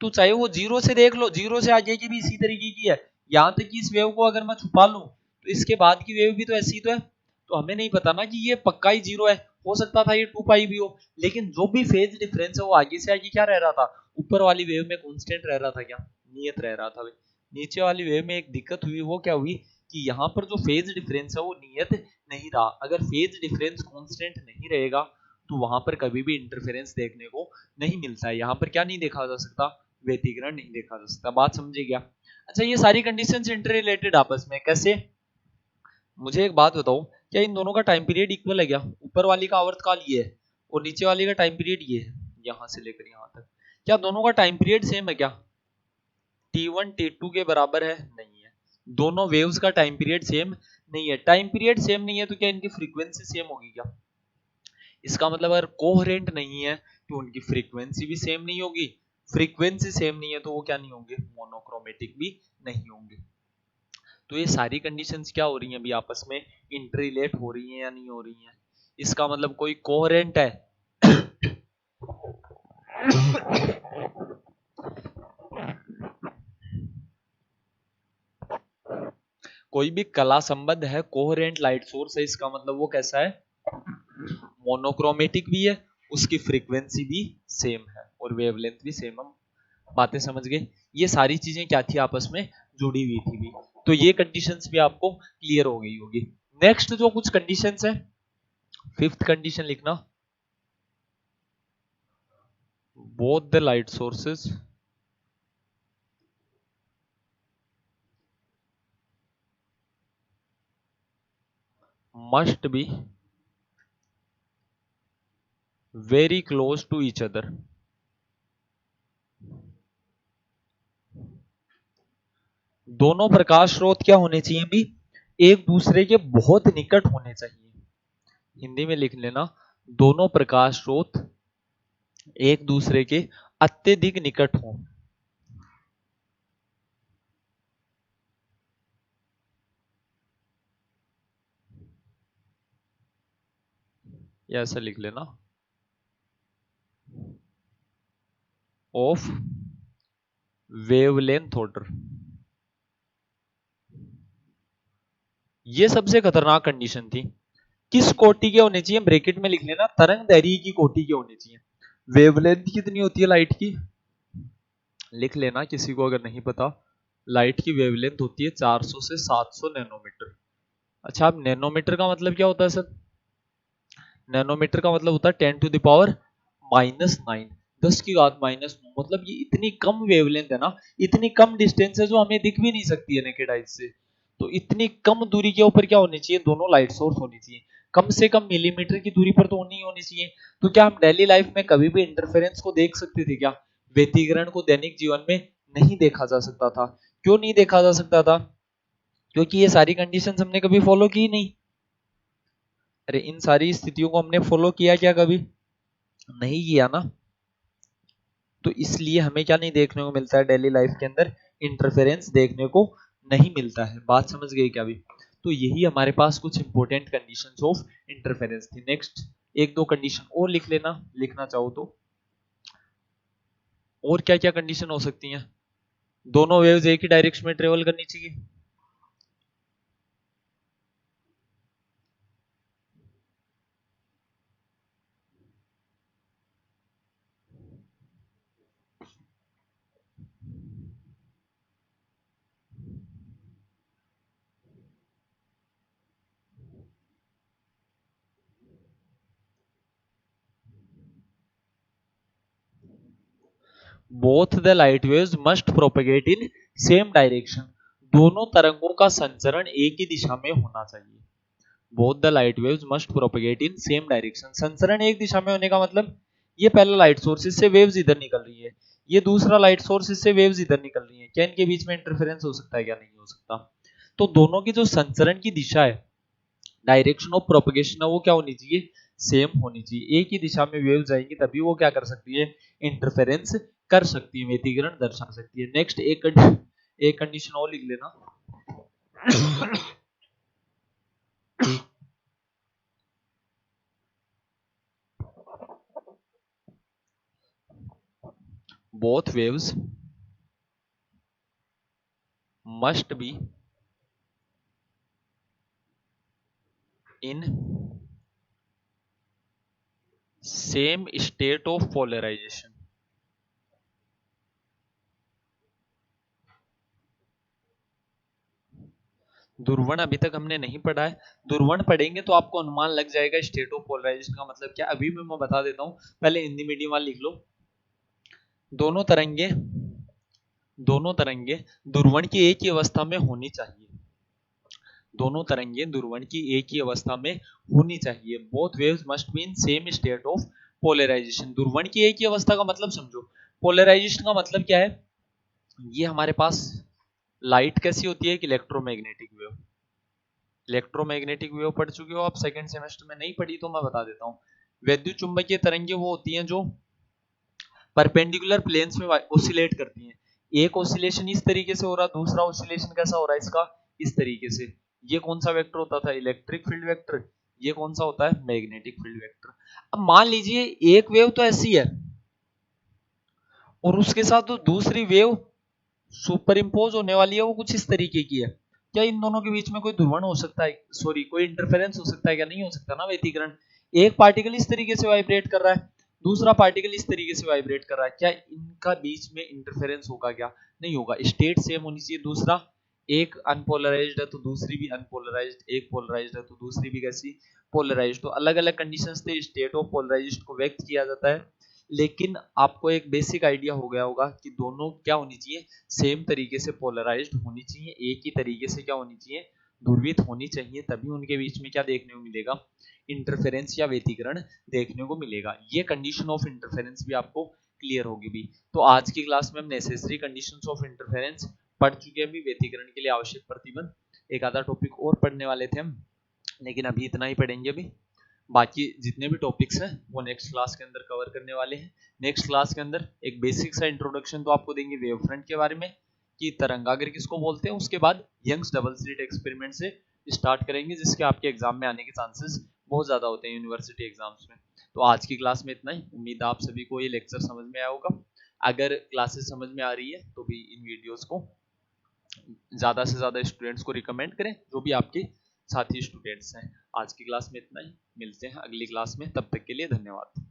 तो चाहे वो 0 से देख लो, 0 से आगे की भी इसी तरीके की है। यहां तक कि इस वेव को अगर मैं छुपा लूं तो इसके बाद की वेव भी तो ऐसी तो है। तो हमें नहीं पता ना कि ये पक्का ही 0 है, हो सकता था ये 2 पाई भी हो। लेकिन जो भी फेज डिफरेंस है वो आगे से आगे क्या रह रहा था? ऊपर वाली वेव में कांस्टेंट रह रहा था, क्या नियत रह रहा था? नीचे वाली वेव में एक दिक्कत हुई, वो क्या हुई कि यहाँ पर जो फेज डिफरेंस है वो नियत नहीं रहा। अगर फेज डिफरेंस कांस्टेंट नहीं रहेगा तो वहां पर कभी भी इंटरफेरेंस देखने को नहीं मिलता है। यहाँ पर क्या नहीं देखा जा सकता? व्यतिकरण नहीं देखा जा सकता। बात समझे क्या? अच्छा ये सारी कंडीशंस इंटर रिलेटेड आपस में कैसे? मुझे एक बात बताओ, क्या इन दोनों का टाइम पीरियड इक्वल है? क्या ऊपर वाली का आवर्तकाल ये है और नीचे वाली का टाइम पीरियड ये है, यहां से लेकर यहां तक। क्या दोनों का टाइम पीरियड सेम है? क्या T1 T2 के बराबर है? नहीं है। दोनों वेव्स का टाइम पीरियड सेम नहीं है। टाइम पीरियड सेम नहीं है तो क्या इनकी फ्रीक्वेंसी सेम होगी? क्या इसका मतलब अगर कोहेरेंट नहीं है तो उनकी फ्रीक्वेंसी भी सेम नहीं होगी। फ्रीक्वेंसी सेम नहीं है तो वो क्या नहीं होंगे? मोनोक्रोमेटिक भी नहीं होंगे। तो ये सारी कंडीशंस क्या हो रही हैं अभी आपस में? इंटररिलेट हो रही हैं या नहीं हो रही हैं? इसका मतलब कोई कोहेरेंट है कोई भी कला संबद्ध है, कोहेरेंट लाइट सोर्स है, इसका मतलब वो कैसा है? मोनोक्रोमेटिक भी है, उसकी फ्रीक्वेंसी भी सेम है और वेवलेंथ भी सेम। हम बातें समझ गए? ये सारी चीजें क्या थी? आपस में जुड़ी हुई थी भी। तो ये कंडीशंस भी आपको क्लियर हो गई होगी। नेक्स्ट जो कुछ कंडीशंस है, फिफ्थ कंडीशन लिखना, both the light sources must be very close to each other. दोनों प्रकाश स्रोत क्या होने चाहिए भी? एक दूसरे के बहुत निकट होने चाहिए। हिंदी में लिख लेना, दोनों प्रकाश स्रोत एक दूसरे के अत्यधिक निकट हों। या ऐसा लिख लेना, ऑफ वेवलेंथ ऑर्डर। ये सबसे खतरनाक कंडीशन थी। किस कोटि के होने चाहिए? ब्रैकेट में लिख लेना, तरंग दैर्घ्य की कोटि के होने चाहिए। वेवलेंथ कितनी होती है लाइट की? लिख लेना किसी को अगर नहीं पता, लाइट की वेवलेंथ होती है 400 से 700 नैनोमीटर। अच्छा अब नैनोमीटर का मतलब क्या होता है सर? नैनोमीटर का मतलब होता है 10 टू द पावर -9, 10 की घात -9। मतलब ये इतनी कम वेवलेंथ है ना, इतनी कम डिस्टेंस है जो हमें दिख भी नहीं सकती है नेकेड आइज से। तो इतनी कम दूरी के ऊपर क्या होनी चाहिए, दोनों लाइट सोर्स होनी चाहिए, कम से कम मिलीमीटर की दूरी पर तो होनी चाहिए। तो क्या हम डेली लाइफ में कभी भी इंटरफेरेंस को देख सकते थे क्या? व्यतिकरण को दैनिक जीवन में नहीं देखा जा सकता था। क्यों नहीं देखा जा सकता था? क्योंकि ये सारी कंडीशंस हमने कभी फॉलो की नहीं। अरे इन सारी स्थितियों को हमने फॉलो किया क्या? कभी नहीं किया ना। तो इसलिए हमें क्या नहीं देखने को मिलता है डेली लाइफ के अंदर, इंटरफेरेंस देखने को नहीं मिलता है। बात समझ गए क्या अभी? तो यही हमारे पास कुछ इंपॉर्टेंट कंडीशंस ऑफ इंटरफेरेंस थी। नेक्स्ट एक दो कंडीशन और लिख लेना, लिखना चाहो तो। और क्या क्या कंडीशन हो सकती हैं? दोनों वेव्स एक ही डायरेक्शन में ट्रेवल करनी चाहिए। Both the light waves must propagate in same direction. दोनों तरंगों का संचरण एक ही दिशा में होना चाहिए। Both the light waves must propagate in same direction. संचरण एक दिशा में होने का मतलब, ये पहला लाइट सोर्स, इससे वेव्स इधर निकल रही है, ये दूसरा लाइट सोर्स, इससे वेव्स इधर निकल रही है, क्या इनके बीच में इंटरफेरेंस हो सकता है? क्या नहीं हो सकता। तो दोनों की जो संचरण की दिशा है, डायरेक्शन ऑफ प्रोपगेशन है, वो क्या होनी चाहिए? सेम होनी चाहिए। एक ही दिशा में वेव जाएंगी तभी वो क्या कर सकती है? इंटरफेरेंस कर सकती है, व्यतिकरण दर्शा सकती है। नेक्स्ट एक कंडीशन और लिख लेना। both waves must be in same state of polarization। ध्रुवण अभी तक हमने नहीं पढ़ा है, ध्रुवण पढ़ेंगे तो आपको अनुमान लग जाएगा स्टेट ऑफ पोलराइजेशन का मतलब क्या। अभी भी मैं बता देता हूं, पहले हिंदी मीडियम वाला लिख लो। दोनों तरंगे ध्रुवण की एक ही अवस्था में होनी चाहिए। दोनों तरंगे ध्रुवण की एक ही अवस्था में होनी चाहिए। Both waves must be in same state of polarization. ध्रुवण की एक ही अवस्था का मतलब समझो। पोलराइजेशन का मतलब क्या है? ये हमारे पास लाइट कैसी होती है? एक इलेक्ट्रोमैग्नेटिक वेव। इलेक्ट्रोमैग्नेटिक वेव पढ़ चुके हो आप सेकंड सेमेस्टर में? नहीं पढ़ी तो मैं बता देता हूँ। वैद्युत चुंबकीय तरंगे वो होती हैं जो परपेंडिकुलर प्लेन्स में ऑसिलेट करती हैं। एक ऑसिलेशन इस तरीके से हो रहा, दूसरा ऑसिलेशन कैसा हो रहा है इसका? इस तरीके से। ये कौन सा वेक्टर होता था? Electric field vector. ये कौन सा होता है? Magnetic field vector. अब मान लीजिए एक वेव तो ऐसी है और उसके साथ तो दूसरी वेव सुपर इम्पोज होने वाली है, वो कुछ इस तरीके की है। क्या इन दोनों के बीच में कोई ध्रुवण हो सकता है? सॉरी, कोई इंटरफेरेंस हो सकता है? क्या नहीं हो सकता ना, व्यतिकरण। एक पार्टिकल इस तरीके से वाइब्रेट कर रहा है, दूसरा पार्टिकल इस तरीके से वाइब्रेट कर रहा है, क्या इनका बीच में इंटरफेरेंस होगा? क्या नहीं होगा। स्टेट सेम होनी चाहिए। दूसरा, एक अनपोलराइज्ड है तो दूसरी भी अनपोलराइज्ड, एक पोलराइज्ड है तो दूसरी भी कैसी? पोलराइज्ड। तो अलग अलग कंडीशंस थे, स्टेट ऑफ पोलराइजेशन को व्यक्त किया जाता है। लेकिन आपको एक बेसिक आइडिया हो गया होगा कि दोनों क्या होनी चाहिए? सेम तरीके से पोलराइज्ड होनी चाहिए, एक ही तरीके से क्या होनी चाहिए? ध्रुवित होनी चाहिए, तभी उनके बीच में क्या देखने को मिलेगा? इंटरफेरेंस या व्यतिकरण देखने को मिलेगा। ये कंडीशन ऑफ इंटरफेरेंस भी आपको क्लियर होगी भी। तो आज की क्लास में हम नेसेसरी कंडीशंस ऑफ इंटरफेरेंस पढ़ चुके हैं भी। व्यतिकरण के लिए आवश्यक प्रतिबंध, एक आधा टॉपिक और पढ़ने वाले थे हम, लेकिन अभी इतना ही पढ़ेंगे अभी। बाकी जितने भी टॉपिक्स हैं वो नेक्स्ट क्लास के अंदर कवर करने वाले हैं। नेक्स्ट क्लास के अंदर एक बेसिक सा इंट्रोडक्शन तो आपको देंगे वेव फ्रंट के बारे में, कि तरंगाग्र किसको बोलते हैं। उसके बाद यंग्स डबल स्लिट एक्सपेरिमेंट से स्टार्ट करेंगे, जिसके आपके एग्जाम में आने के चांसेस बहुत ज्यादा होते हैं यूनिवर्सिटी एग्जाम्स में। तो आज की क्लास में इतना ही। उम्मीद आप सभी को ये लेक्चर समझ में आया होगा। अगर क्लासेस समझ में आ रही है तो भी इन वीडियोस को ज्यादा से ज्यादा स्टूडेंट्स को रिकमेंड करें, जो भी आपके साथी स्टूडेंट्स हैं। आज की क्लास में इतना ही, मिलते हैं अगली क्लास में, तब तक के लिए धन्यवाद।